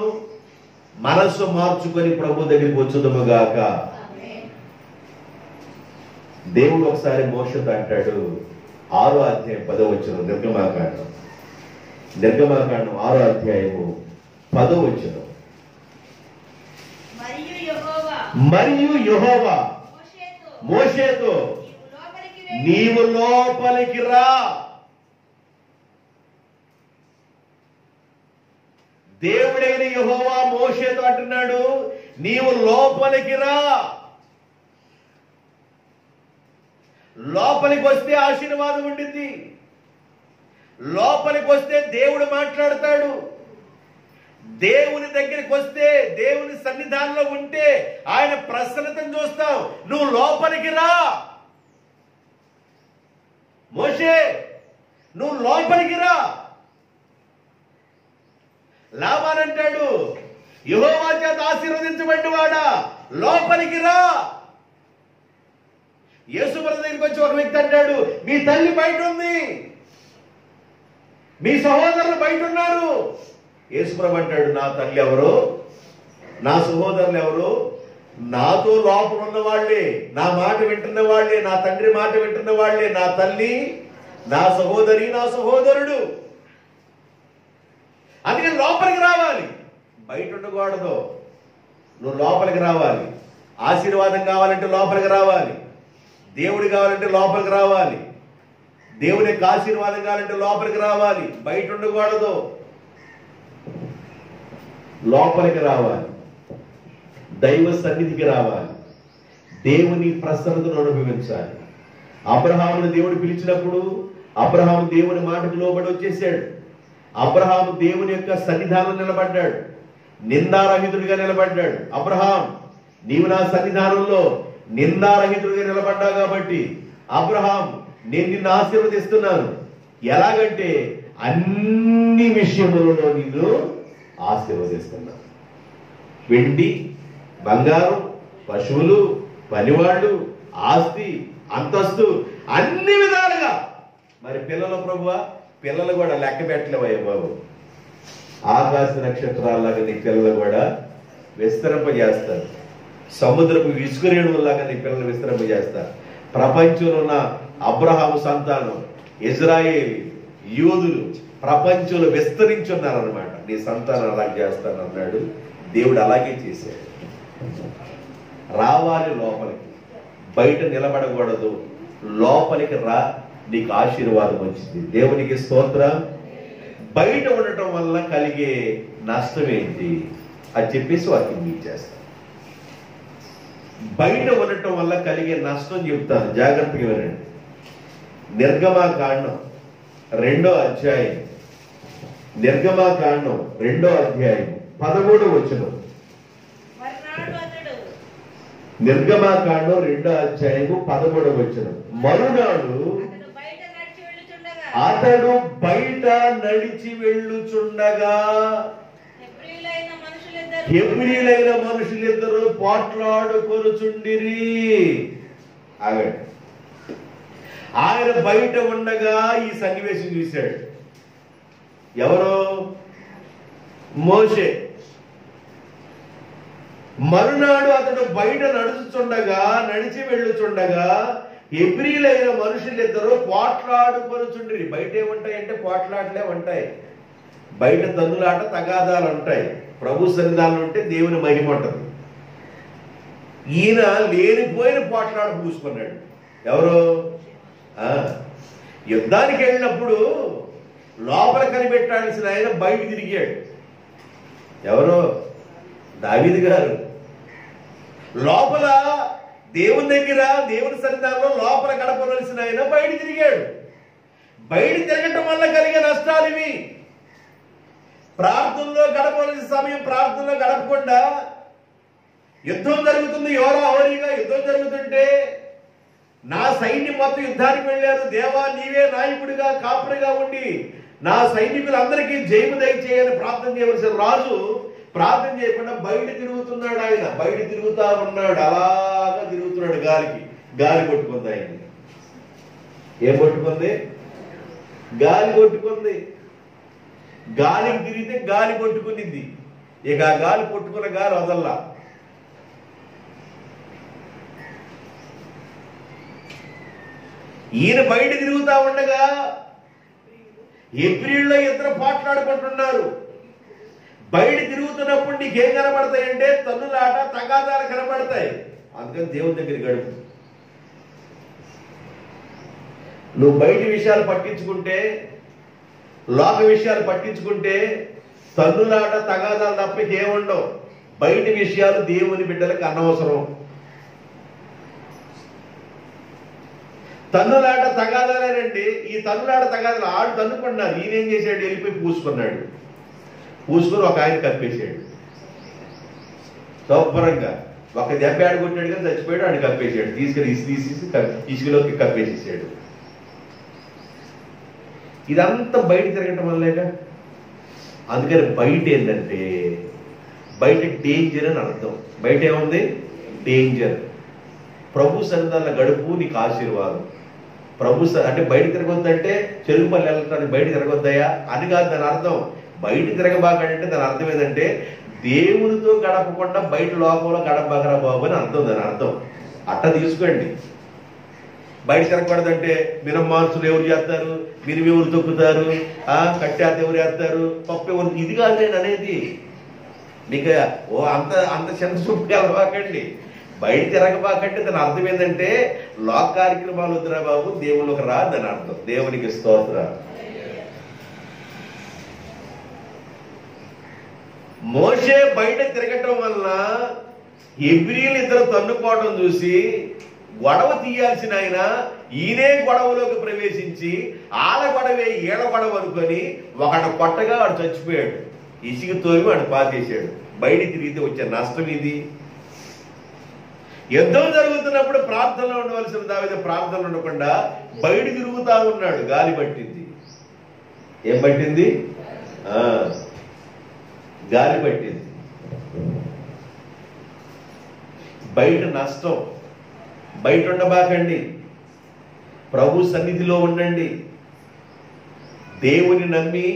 మనస్సు మార్చుకొని ప్రభు దగ్గరికి వచ్చుదము గాక. దేవుడు ఒకసారి మోషతో అంటాడు, 6వ అధ్యాయం 10వ వచనం, నిర్గమాకాండం 6వ అధ్యాయము 10వ వచనం. మరియు యెహోవా మోషేతో నీవు లోపలికి రా. దేవుడైన యెహోవా మోషేతో అంటున్నాడు, నీవు లోపలికి రా. లోపలికి వస్తే ఆశీర్వాదం ఉండింది. లోపలికి వస్తే దేవుడు మాట్లాడతాడు. దేవుని దగ్గరికి వస్తే, దేవుని సన్నిధానంలో ఉంటే ఆయన ప్రసన్నతను చూస్తావు. నువ్వు లోపలికి రా మోషే, నువ్వు లోపలికి రా. లాబానంటాడు, యెహోవా చేత ఆశీర్వదించబడి వాడా లోపలికి రా. యేసుప్రభు దగ్గరికి వచ్చి ఒక వ్యక్తి అంటాడు, మీ తల్లి బయట ఉంది, మీ సహోదరులు బయట ఉన్నారు. యేసుప్రభు అంటాడు, నా తల్లి ఎవరు, నా సహోదరులు ఎవరు? నాతో లోపల ఉన్న వాళ్ళే, నా మాట వింటున్న వాళ్ళే, నా తండ్రి మాట వింటున్న వాళ్ళే. నా తల్లి, నా సహోదరి, నా సహోదరుడు. అందుకని లోపలికి రావాలి, బయట ఉండకూడదు. నువ్వు లోపలికి రావాలి. ఆశీర్వాదం కావాలంటే లోపలికి రావాలి. దేవుడు కావాలంటే లోపలికి రావాలి. దేవుని యొక్క ఆశీర్వాదం కావాలంటే లోపలికి రావాలి, బయట ఉండకూడదు. లోపలికి రావాలి, దైవ సన్నిధికి రావాలి, దేవుని ప్రసన్నతను అనుభవించాలి. అబ్రహామును దేవుడు పిలిచినప్పుడు అబ్రహాము దేవుని మాటకు లోబడి వచ్చేసాడు. అబ్రహాము దేవుని యొక్క సన్నిధానం నిలబడ్డాడు, నిందారహితుడిగా నిలబడ్డాడు. అబ్రహాం, నీవు నా సన్నిధానంలో నిందారహితుడిగా నిలబడ్డా కాబట్టి అబ్రహాం, నేను నిన్ను ఆశీర్వదిస్తున్నాను. ఎలాగంటే అన్ని విషయములలో నిన్ను ఆశీర్వదిస్తున్నాను. వెండి, బంగారం, పశువులు, పనివాళ్ళు, ఆస్తి, అంతస్తు, అన్ని విధాలుగా. మరి పిల్లలు ప్రభువా, పిల్లలు కూడా లెక్క పెట్టలేవయ్య బాబు. ఆకాశ నక్షత్రాల్లాగా నీ పిల్లలు కూడా విస్తరింపజేస్తారు. సముద్రపు ఇసుకరేణువులాగా నీ పిల్లలు విస్తరింపజేస్తారు. ప్రపంచంలో ఉన్న అబ్రహాము సంతానం, ఇజ్రాయేల్ యోధులు ప్రపంచంలో విస్తరించున్నారనమాట. నీ సంతానం అలాగే చేస్తానన్నాడు దేవుడు. అలాగే చేశాడు. రావాలి లోపలికి, బయట నిలబడకూడదు. లోపలికి రా, నీకు ఆశీర్వాదం వచ్చింది. దేవునికి స్తోత్రం. బయట ఉండటం వల్ల కలిగే నష్టం ఏంటి అని చెప్పేసి వాక్యం మీకు చేస్తాను. బయట ఉండటం వల్ల కలిగే నష్టం చెప్తాను, జాగ్రత్తగా వినండి. నిర్గమాకాండం 2వ అధ్యాయం, నిర్గమాకాండం 2వ అధ్యాయం 13వ వచనం. నిర్గమాకాండం 2వ అధ్యాయము 13వ వచనం. మరునాడు అతడు బయట నడిచి వెళ్ళుచుండగా హెబ్రీలైన మనుషులిద్దరూ పోట్లాడుకొనుచుండిరి. ఆగండి. ఆయన బయట ఉండగా ఈ సన్నివేశం చూశాడు. ఎవరు? మోషే. మరునాడు అతడు బయట నడిచి వెళ్ళుచుండగా హెబ్రీలైన మనుషులిద్దరూ పోట్లాడుకొనుచుండిరి. బయట ఏముంటాయంటే పోట్లాటలే ఉంటాయి. బయట తన్నులాట, తగాదాలు ఉంటాయి. ప్రభు సన్నిధానం ఉంటే దేవుని మహిమ ఉంటుంది. ఈయన లేనిపోయిన పోట్లాడ పూసుకున్నాడు. ఎవరు? యుద్ధానికి వెళ్ళినప్పుడు లోపల కనిపెట్టాల్సిన ఆయన బయట తిరిగాడు. ఎవరు? దావీదు గారు. లోపల దేవుని దగ్గర, దేవుని సన్నిధానంలో లోపల గడపవలసిన ఆయన బయట తిరిగాడు. బయట తిరగటం వల్ల కలిగే నష్టాలు ఇవి. ప్రార్థనలో గడపవలసిన సమయం ప్రార్థనలో గడపకుండా యుద్ధం జరుగుతుంది. ఎవరో అవరీగా యుద్ధం జరుగుతుంటే నా సైన్యం మొత్తం యుద్ధానికి వెళ్ళారు. దేవా, నీవే నాయకుడిగా కాపుడిగా ఉండి నా సైనికులందరికీ జయము దయచేయని ప్రార్థన చేయవలసిన రాజు ప్రార్థన చేయకుండా బయట తిరుగుతున్నాడు. ఆయన బయట తిరుగుతా ఉన్నాడు, అలాగా తిరుగుతున్నాడు. గాలి కొట్టుకుంది. ఆయన ఏం కొట్టుకుంది? గాలి కొట్టుకుంది. గాలికి తిరిగితే గాలి కొట్టుకునింది. ఇక ఆ గాలి కొట్టుకున్న గాలి వదల్లా. ఈయన బయట తిరుగుతా ఉండగా హెబ్రీయుల్లో ఇద్దరు పోట్లాడుకుంటున్నారు. బయట తిరుగుతున్నప్పుడు నీకేం కనబడతాయంటే తన్నులాట, తగాదాలు కనబడతాయి. అందుకని దేవుని దగ్గర గడుపు. నువ్వు బయట విషయాలు పట్టించుకుంటే, లోక విషయాలు పట్టించుకుంటే తన్నులాట, తగాదాలు తప్ప ఏముండవు. బయట విషయాలు దేవుని బిడ్డలకు అనవసరం. తన్నులాట తగాదాలేనండి. ఈ తన్నులాట తగాదాలు ఆడు తన్నుకున్నారు. ఈయనేం చేశాడు? వెళ్ళిపోయి పూసుకున్నాడు. పూసుకుని ఒక ఆయన కప్పేశాడు శుభ్రంగా. ఒక దెబ్బ ఆడు కొట్టాడు కానీ చచ్చిపోయాడు. ఆడు కప్పేశాడు. తీసుకెళ్ళి తీసేసి ఇసుకలోకి కప్పేసేసాడు. ఇదంతా బయట తిరగటం వల్లేగా. అందుకని బయట ఏంటంటే బయట డేంజర్ అని అర్థం. బయట ఏముంది? డేంజర్. ప్రభు సన్నిధానంలో గడుపు, నీకు ఆశీర్వాదం. ప్రభు అంటే బయట తిరగొద్దంటే చెరుకుపల్లి వెళ్ళటానికి బయట తిరగొద్దయా అని కాదు దాని అర్థం. బయట తిరగబాకంటే దాని అర్థం ఏంటంటే దేవునితో గడపకుండా బయట లోకంలో గడపబాకరా బాబు అని అర్థం. దాని అర్థం అట్ట తీసుకోండి. బయట తిరగకూడదంటే మినం మార్చులు ఎవరు చేస్తారు, మినిమి ఎవరు తొక్కుతారు, కట్టేత ఎవరు వేస్తారు, పప్పు ఎవరు, ఇది కాదు నేను అనేది. మీకు అంత చిన్న చూపు కలవాకండి. బయట తిరగబాకంటే దాని అర్థం ఏంటంటే లోక కార్యక్రమాలు వద్దురా బాబు, దేవునికి రా దాని అర్థం. దేవునికి స్తోత్రం. మోషే బయట తిరగటం వలన హెబ్రీయులు ఇద్దరు తన్నుకోవడం చూసి గొడవ తీయాల్సిన ఆయన ఈయనే గొడవలోకి ప్రవేశించి ఆల గొడవే ఈల గొడవ అనుకొని ఒకడు కొట్టగా వాడు చచ్చిపోయాడు. ఇసుక తోమి వాడు పాతేశాడు. బయట తిరిగితే వచ్చే నష్టం ఇది. యుద్ధం జరుగుతున్నప్పుడు ప్రార్థనలో ఉండవలసిన దావీదు ప్రార్థనలు ఉండకుండా బయట తిరుగుతా ఉన్నాడు. గాలి పట్టింది. ఏం పట్టింది? గాలి పట్టింది. బయట నష్టం. బయట ఉండబాకండి. ప్రభు సన్నిధిలో ఉండండి. దేవుని నమ్మి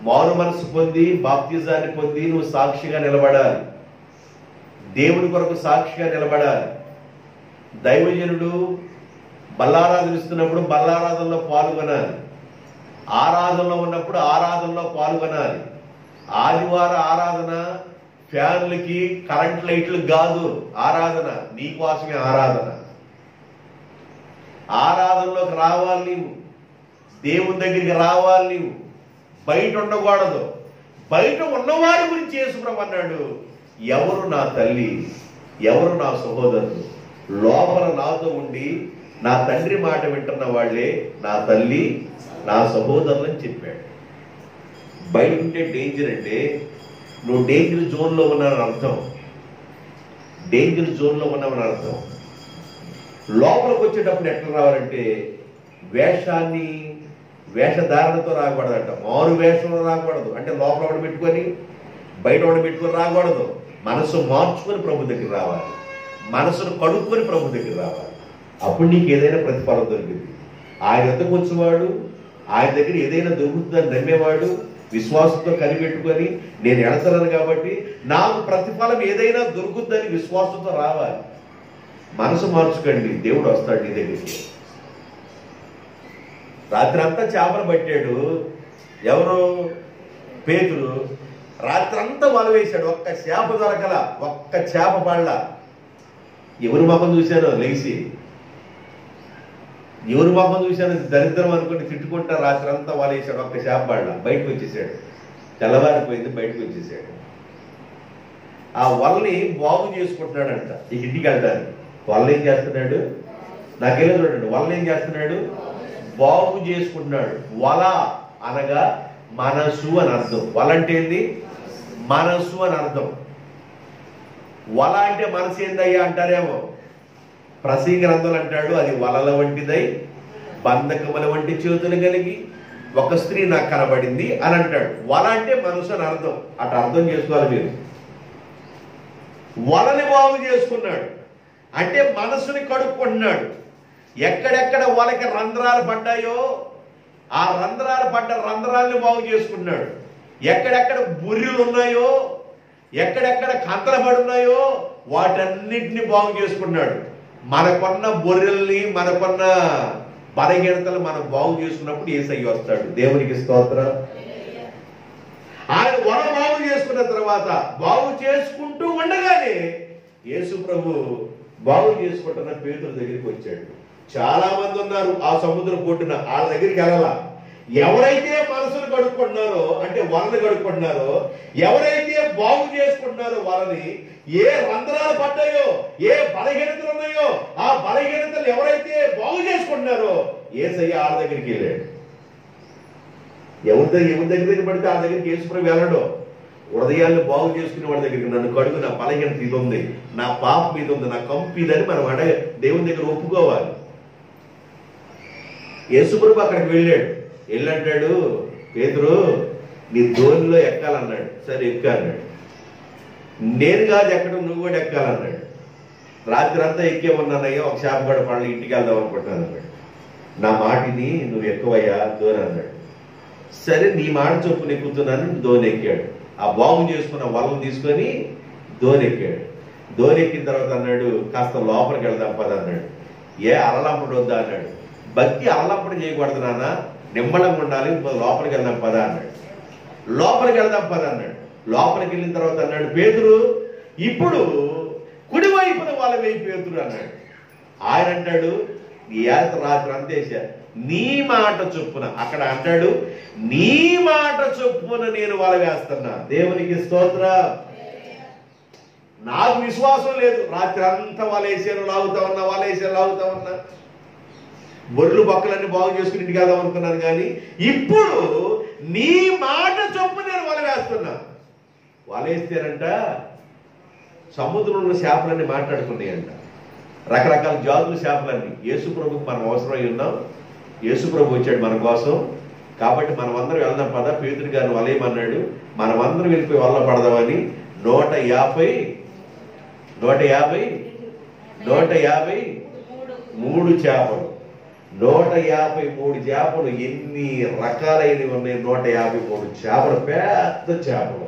మారు మనసు పొంది బాప్తిజాన్ని పొంది నువ్వు సాక్షిగా నిలబడాలి. దేవుని కొరకు సాక్షిగా నిలబడాలి. దైవజనుడు బల్లారాధనిస్తున్నప్పుడు బల్లారాధనలో పాల్గొనాలి. ఆరాధనలో ఉన్నప్పుడు ఆరాధనలో పాల్గొనాలి. ఆదివార ఆరాధన ఫ్యాన్లకి కరెంట్ లైట్లు కాదు. ఆరాధన నీ కోసమే. ఆరాధన ఆరాధనలోకి రావాలి. నీవు దేవుని దగ్గరికి రావాలి. నీవు బయట ఉండకూడదు. బయట ఉన్నవారి గురించి యేసుప్రభు అన్నాడు, ఎవరు నా తల్లి, ఎవరు నా సహోదరులు, లోపల నాతో ఉండి నా తండ్రి మాట వింటున్న వాళ్లే నా తల్లి, నా సహోదరులు అని చెప్పాడు. బయట ఉంటే డేంజర్ అంటే నువ్వు డేంజర్ జోన్లో ఉన్నావని అర్థం. డేంజర్ జోన్లో ఉన్నావని అర్థం. లోపలికి వచ్చేటప్పుడు ఎట్లా రావాలంటే వేషధారణతో రాకూడదంట. మారు వేషంలో రాకూడదు. అంటే లోపల ఒకటి పెట్టుకొని బయట ఒకటి పెట్టుకొని రాకూడదు. మనసు మార్చుకొని ప్రభు దగ్గర రావాలి. మనసును కడుక్కొని ప్రభు దగ్గర రావాలి. అప్పుడు నీకు ఏదైనా ప్రతిఫలం దొరికింది. ఆయన ఎంతకు వచ్చేవాడు, ఆయన దగ్గర ఏదైనా దొరుకుతుందని నమ్మేవాడు విశ్వాసంతో కనిపెట్టుకొని నేను ఎడతలను కాబట్టి నాకు ప్రతిఫలం ఏదైనా దొరుకుతుందని విశ్వాసంతో రావాలి. మనసు మార్చుకోండి, దేవుడు వస్తాడు నీ దగ్గరికి. రాత్రి అంతా చేపలు పట్టాడు. ఎవరు? పేతురు. రాత్రి అంతా వల వేశాడు. ఒక్క చేప దొరకల, ఒక్క చేప పడల. ఎవరి మొహం చూశాను లేచి, ఎవరి మొహం చూశాను దరిద్రం అనుకుని తిట్టుకుంటా రాత్రి అంతా వల వేశాడు. ఒక్క చేప పడల. బయటకు వచ్చేసాడు. తెల్లవారిపోయింది. బయటకు వచ్చేసాడు. ఆ వలని బాగు చేసుకుంటున్నాడంట. ఈ ఇంటికి వెళ్తాను. వల్ల ఏం చేస్తున్నాడు? నాకేదో చూడండి. వల్ల ఏం చేస్తున్నాడు? బాగు చేసుకుంటున్నాడు. వల అనగా మనసు అని అర్థం. వల అంటే ఏంది? మనసు అని అర్థం. వల అంటే మనసు ఏందయ్యా అంటారేమో. ప్రసంగి గ్రంథాలు అంటాడు, అది వలల వంటిదై బంధకముల వంటి చేతులు కలిగి ఒక స్త్రీ నాకు కనబడింది అని అంటాడు. వల అంటే మనసు అని అర్థం. అట్లా అర్థం చేసుకోవాలి మీరు. వలని బాగు చేసుకున్నాడు అంటే మనసుని కడుక్కుంటున్నాడు. ఎక్కడెక్కడ వలకి రంధ్రాలు పడ్డాయో ఆ రంధ్రాలు పడ్డ రంధ్రాలని బాగు చేసుకున్నాడు. ఎక్కడెక్కడ బుర్రెలు ఉన్నాయో, ఎక్కడెక్కడ కంతలు పడున్నాయో వాటన్నిటిని బాగు చేసుకున్నాడు. మనకున్న బొర్రెల్ని, మనకున్న బలహీనతలు మనం బాగు చేసుకున్నప్పుడు యేసయ్య వస్తాడు. దేవునికి స్తోత్రం. ఆయన వల బాగు చేసుకున్న తర్వాత బాగు చేసుకుంటూ ఉండగానే యేసు ప్రభు బాగు చేసుకుంటున్న పేతురు దగ్గరికి వచ్చాడు. చాలా మంది ఉన్నారు ఆ సముద్రం పొట్టున, వాళ్ళ దగ్గరికి వెళ్ళాల. ఎవరైతే మనసును కడుక్కుంటున్నారో, అంటే వలని కడుక్కుంటున్నారో, ఎవరైతే బాగు చేసుకుంటున్నారో వాళ్ళని, ఏ రంధ్రాలు పడ్డాయో, ఏ బలహీనతలు ఉన్నాయో ఆ బలహీనతలు ఎవరైతే బాగు చేసుకుంటున్నారో యేసయ్య వాళ్ళ దగ్గరికి వెళ్ళాడు. ఎవరి దగ్గర పడితే ఆ దగ్గరికి యేసు ప్రభు వెళ్ళడు. హృదయాన్ని బాగు చేసుకునే వాడి దగ్గరికి, నన్ను కడుగు, నా బలహీనత ఇది ఉంది, నా పాపం మీద ఉంది, నా కంపు ఇదని మనం దేవుని దగ్గర ఒప్పుకోవాలి. యేసు ప్రభు అక్కడికి వెళ్ళాడు. వెళ్ళంటాడు, పేతురు నీ ధోనిలో ఎక్కాలన్నాడు. సరే ఎక్కాలన్నాడు. నేను కాదు ఎక్కడం, నువ్వు కూడా ఎక్కాలన్నాడు. రాత్రి అంతా ఎక్కే ఉన్నానయ్యా, ఒక చేపగడ పళ్ళు ఇంటికి వెళ్దాం అనుకుంటున్నాను అన్నాడు. నా మాటిని నువ్వు ఎక్కువయ్యా ధోని అన్నాడు. సరే నీ మాట చొప్పున ఎక్కుతున్నాను. ధోని ఎక్కాడు. ఆ బాగు చేసుకున్న వలను తీసుకొని ధోని ఎక్కాడు. ధోని ఎక్కిన తర్వాత అన్నాడు, కాస్త లోపలికి వెళ్దాం పద అన్నాడు. ఏ అలలంపడి వద్దా అన్నాడు. భక్తి అలలంపడి చేయకూడదు నాన్న, నిమ్మలంగా ఉండాలి, లోపలికి వెళ్దాం పద అన్నాడు. లోపలికి వెళ్దాం పద అన్నాడు. లోపలికి వెళ్ళిన తర్వాత అన్నాడు, పేతురు ఇప్పుడు కుడివైపున వాళ్ళ వేయి పేతురు అన్నాడు. ఆయన అంటాడు, రాత్రి అంతేశా నీ మాట చొప్పున, అక్కడ అంటాడు నీ మాట చొప్పున నేను వల వేస్తున్నా. దేవునికి స్తోత్రం. నాకు విశ్వాసం లేదు. రాత్రి అంతా వలేసాను, లాగుతా ఉన్నా, బొర్రెలు బొక్కలన్నీ బాగు చేసుకుని ఇంటికి వెళ్దాం అనుకున్నాను. కానీ ఇప్పుడు నీ మాట చొప్పు నేను వల వేస్తున్నా. వలేస్తేనంట సముద్రంలో చేపలన్నీ మాట్లాడుకున్నాయంట. రకరకాల జాతుల చేపలన్నీ. యేసు ప్రభుకి మనం అవసరమై ఉన్నాం. యేసు ప్రభు వచ్చాడు మన కోసం. కాబట్టి మనం అందరం వెళ్దాం పద, పేతురు గారిని వలేయమన్నాడు. మనం అందరం వెళ్ళిపోయి వల్ల పడదామని 153 చేపలు, 153 చేపలు. ఎన్ని రకాలైనవి ఉన్నాయి? 153 చేపలు, పెద్ద చేపలు.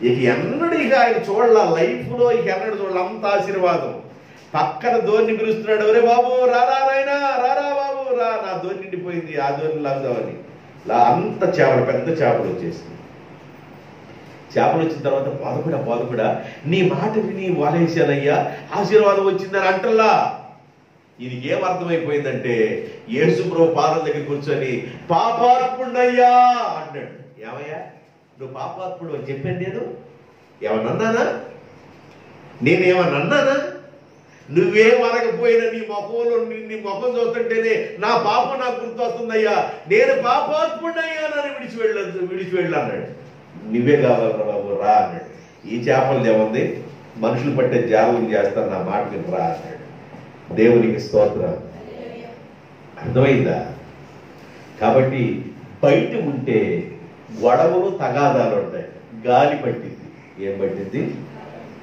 ఇక ఎన్నడూ ఇక ఆయన చూడాల, లైఫ్ లో ఇక ఎన్నడూ చూడాలి. అంత ఆశీర్వాదం. పక్కన ధోని పిలుస్తున్నాడు, ఒరే బాబు రారా నాయనా, రారా బాబు రా, నా ధోని నిండిపోయింది, ఆ ధోని లాగుదామని. అంత చేపలు, పెద్ద చేపలు వచ్చేసింది. చేపలు వచ్చిన తర్వాత బాధకుడా నీ మాట విని వలేశానయ్యా, ఆశీర్వాదం వచ్చిందని అంటల్లా. ఇది ఏం అర్థమైపోయిందంటే, యేసు ప్రభు పాదాల దగ్గర కూర్చొని పాపాత్ముడయ్యా అన్నాడు. ఏమయ్యా నువ్వు పాపాత్ముడు అని చెప్పాను నేను? ఏమన్నానా? నేనేమన్నానా? నువ్వేమనకపోయినా నీ ముఖం చూస్తుంటేనే నా పాపం నాకు గుర్తొస్తుందయ్యా. నేను పాపాత్ముడయ్యా, నన్ను విడిచి వెళ్ళు అన్నాడు. నువ్వే కావాలరా బాబు, రా అన్నాడు. ఈ చేపలు ఏముంది, మనుషులు పట్టే జాలం చేస్తాను, నా మాట విని రా అన్నాడు. దేవునికి స్తోత్రం. అర్థమైందా? కాబట్టి బయట ఉంటే గొడవలు తగాదాలు ఉంటాయి. గాలి పట్టింది. ఏం పట్టింది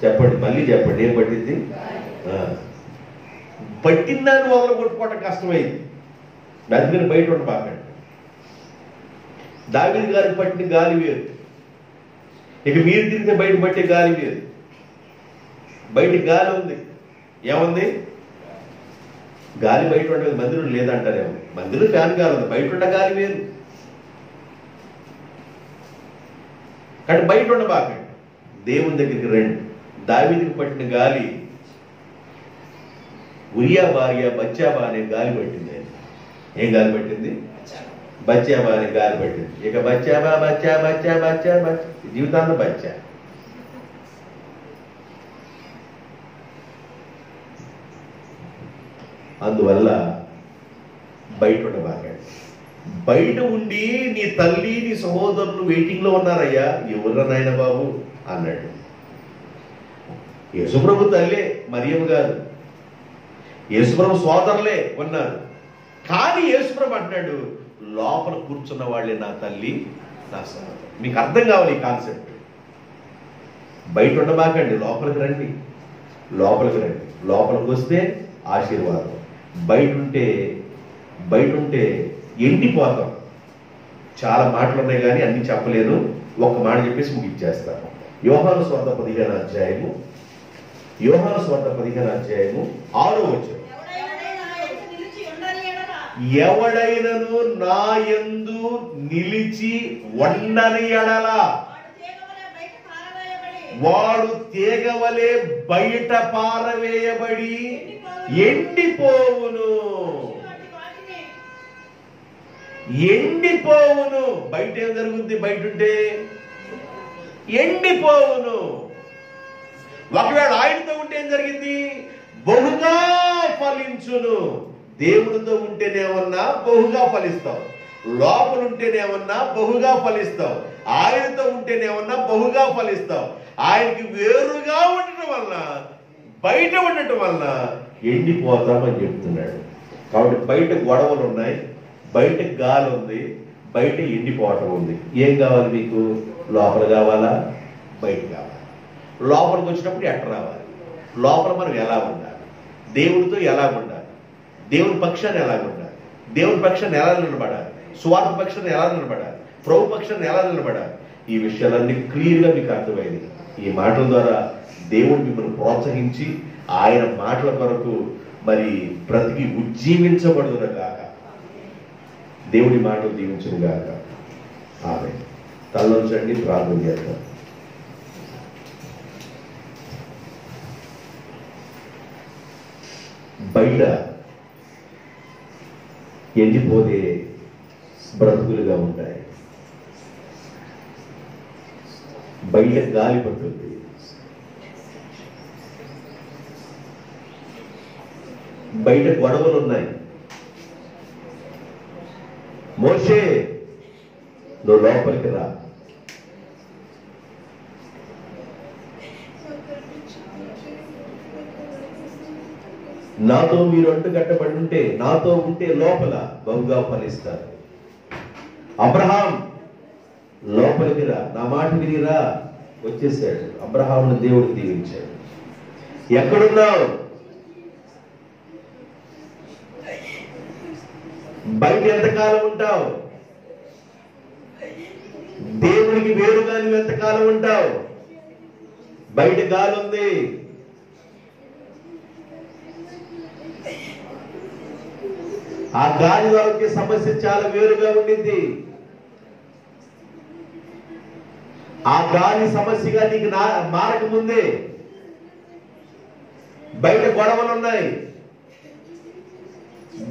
చెప్పండి, మళ్ళీ చెప్పండి. ఏం పట్టింది? పట్టిందాన్ని వదలు కొట్టుకోవటం కష్టమైంది. అందుకని బయట ఉండబాకండి. దావీదు గారికి పట్టిన గాలి వేరు, ఇక మీరు తిరిగితే బయట పట్టే గాలి వేరు. బయట గాలి ఉంది. ఏముంది? గాలి బయట ఉండదు, మందిరం లేదంటారేమో. మందిరం ఫ్యాన్ గాలి ఉంది, బయట ఉండ గాలి వేరు. కానీ బయట ఉండబాకండి, దేవుని దగ్గరికి రండి. దావీదుకి పట్టిన గాలి ఉరియా భార్య బత్షెబా అనే గాలి పట్టింది. ఆయన ఏం గాలి పట్టింది? బత్షెబా అనే గాలి పట్టింది. ఇక బత్షెబా జీవితాంతం బత్షె. అందువల్ల బయట ఉండబాకండి. బయట ఉండి నీ తల్లి నీ సహోదరులు వెయిటింగ్ లో ఉన్నారయ్యా, ఎవరు నాయన బాబు అన్నాడు. యేసుప్రభు తల్లే మరియమ్మ గారు, యేసుప్రభు సోదరులే ఉన్నారు. కానీ యేసుప్రభు అంటాడు, లోపల కూర్చున్న వాళ్ళే నా తల్లి నా సోదరు. మీకు అర్థం కావాలి ఈ కాన్సెప్ట్. బయట ఉండబాకండి, లోపలికి రండి. లోపలికి వస్తే ఆశీర్వాదం. బయట ఉంటే ఎండిపోతాం. చాలా మాటలు ఉన్నాయి కానీ అన్ని చెప్పలేను. ఒక మాట చెప్పేసి ముగిచ్చేస్తాను. యోహాను సువార్త 15వ అధ్యాయము 6వ వచనం. ఎవడైనను నా యందు నిలిచి ఉండని ఎడల వాడు తీగవలే బయట పారవేయబడి ఎండిపోవును. ఎండిపోవును. బయట ఏం జరుగుద్ది? బయట ఉంటే ఎండిపోవును. ఒకవేళ ఆయనతో ఉంటే ఏం జరిగింది? బహుగా ఫలించును. దేవునితో ఉంటేనేమన్నా బహుగా ఫలిస్తావు, లోపల ఉంటేనేమన్నా బహుగా ఫలిస్తావు, ఆయనతో ఉంటేనేమన్నా బహుగా ఫలిస్తావు. ఆయనకి వేరుగా ఉండటం వలన, బయట ఉండటం వలన ఎండిపోతామని చెప్తున్నాడు. కాబట్టి బయట గొడవలు ఉన్నాయి, బయట గాలి ఉంది, బయట ఎండిపోవటం ఉంది. ఏం కావాలి మీకు? లోపల కావాలా, బయట కావాలి? లోపలికి వచ్చినప్పుడు ఎట్లా రావాలి? లోపల మనం ఎలా ఉండాలి? దేవుడితో ఎలా ఉండాలి? దేవుని పక్షాన్ని ఎలా ఉండాలి? దేవుని పక్షాన్ని ఎలా నిలబడాలి? స్వార్థ పక్షాన్ని ఎలా నిలబడాలి? ప్రభు పక్షాన్ని ఎలా నిలబడాలి? ఈ విషయాలన్నీ క్లియర్గా మీకు అర్థమైంది. ఈ మాటల ద్వారా దేవుడు మిమ్మల్ని ప్రోత్సహించి ఆయన మాటల కొరకు మరి బ్రతికి ఉజ్జీవించబడును గాక. దేవుడి మాటలు దీవించును గాక. ఆమేన్. తలలోంచండి, ప్రార్థన చేద్దాం. బయట ఎండిపోతే బ్రతుకులుగా ఉంటాయి, బయట గాలి పట్టుద్ది. బయట గొడవలు ఉన్నాయి. మోషే, నువ్వు లోపలికి రా. నాతో మీరు అంటుకట్టబడి ఉంటే, నాతో ఉంటే లోపల బహుగా ఫలిస్తారు. అబ్రహాం, లోపలికి రా, నా మాట వినిరా. వచ్చేసాడు. అబ్రహామును దేవుడు దీవించాడు. ఎక్కడున్నావు? బయట ఎంతకాలం ఉంటావు? దేవునికి వేరుగా నువ్వు ఎంతకాలం ఉంటావు? బయట గాలి ఉంది. ఆ గాలి వరకే సమస్య చాలా వేరుగా ఉండింది. ఆ గాలి సమస్యగా నీకు మారకముందే బయట గొడవలు ఉన్నాయి.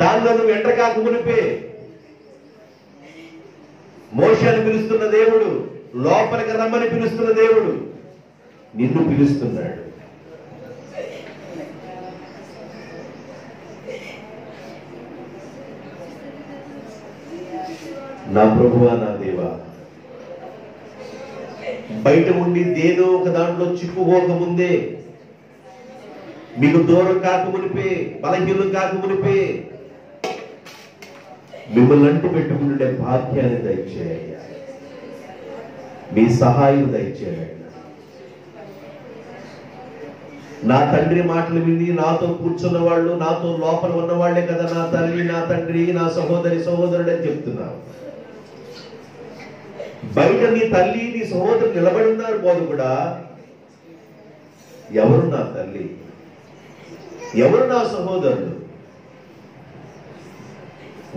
దానిలో నువ్వు ఎంటర్ కాక మునిపే మోషేని పిలుస్తున్న దేవుడు, లోపలికి రమ్మని పిలుస్తున్న దేవుడు నిన్ను పిలుస్తున్నాడు. నా ప్రభువా, నా దేవా, బయట ఉండి దేదో ఒక దాంట్లో చిక్కుకోకముందే, మీకు దూరం కాకమునిపే, బలహీనం కాకమునిపే మిమ్మల్ని అంటి పెట్టుకుంటే భాగ్యాన్ని దయచేయండి. మీ సహాయం దయచేయండి. నా తండ్రి మాటలు విని నాతో కూర్చున్న వాళ్ళు, నాతో లోపల ఉన్న వాళ్లే కదా నా తల్లి, నా తండ్రి, నా సహోదరి, సహోదరుడు అని చెప్తున్నారు. బయట నీ తల్లి, నీ సహోదరు నిలబడి ఉన్నారు పోదు కూడా. ఎవరు నా తల్లి? ఎవరు నా సహోదరులు?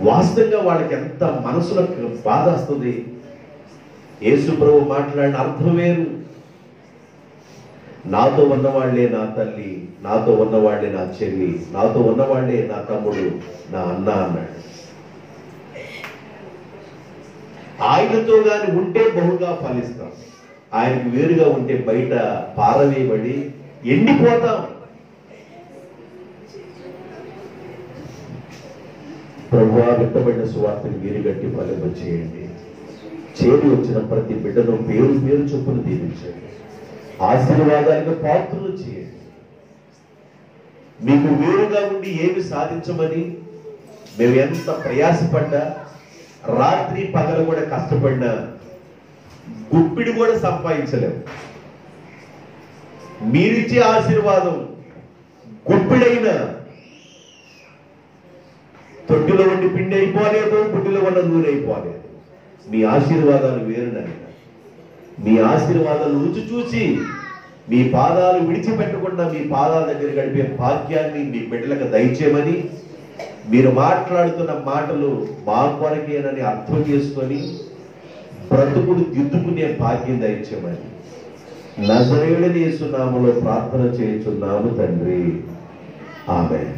వాస్తవంగా వాళ్ళకి ఎంత మనసులకు బాధ వస్తుంది. యేసు ప్రభు మాట్లాడిన అర్థం వేరు. నాతో ఉన్నవాళ్లే నా తల్లి, నాతో ఉన్నవాళ్లే నా చెల్లి, నాతో ఉన్నవాళ్లే నా తమ్ముడు, నా అన్న అన్నాడు. ఆయనతో గాని ఉంటే బహుగా ఫలిస్తాం. ఆయనకు వేరుగా ఉంటే బయట పారవేయబడి ఎండిపోతాం. ప్రభువా, విత్తబడిన సువార్తను వీరుగట్టి ఫలింప చేయండి. చేరి వచ్చిన ప్రతి బిడ్డను పేరు పేరు చొప్పున దీవించండి. ఆశీర్వాదానికి పాత్రలు చేయండి. మీకు వేరుగా ఉండి ఏమి సాధించమని మేము ఎంత ప్రయాసపడ్డా, రాత్రి పగలు కూడా కష్టపడినా గుప్పిడి కూడా సంపాదించలేము. మీరిచ్చే ఆశీర్వాదం గుప్పిడైన తొట్టిలో ఉండి పిండి అయిపోలేదు, గుడ్డిలో ఉన్న నూనె అయిపోలేదు. మీ ఆశీర్వాదాలు వేరునని, మీ ఆశీర్వాదాలు రుచి చూసి మీ పాదాలు విడిచిపెట్టకుండా మీ పాదాల దగ్గర గడిపే భాగ్యాన్ని మీ బిడ్డలకు దయచేయమని మీరు మాట్లాడుతున్న మాటలు మా కొరకేనని అర్థం చేసుకొని బ్రతుకుడు దిద్దుకునే భాగ్యం దయచేయమని నజరేయుడైన యేసు నామములో ప్రార్థన చేయుచున్నాము తండ్రి. ఆమేన్.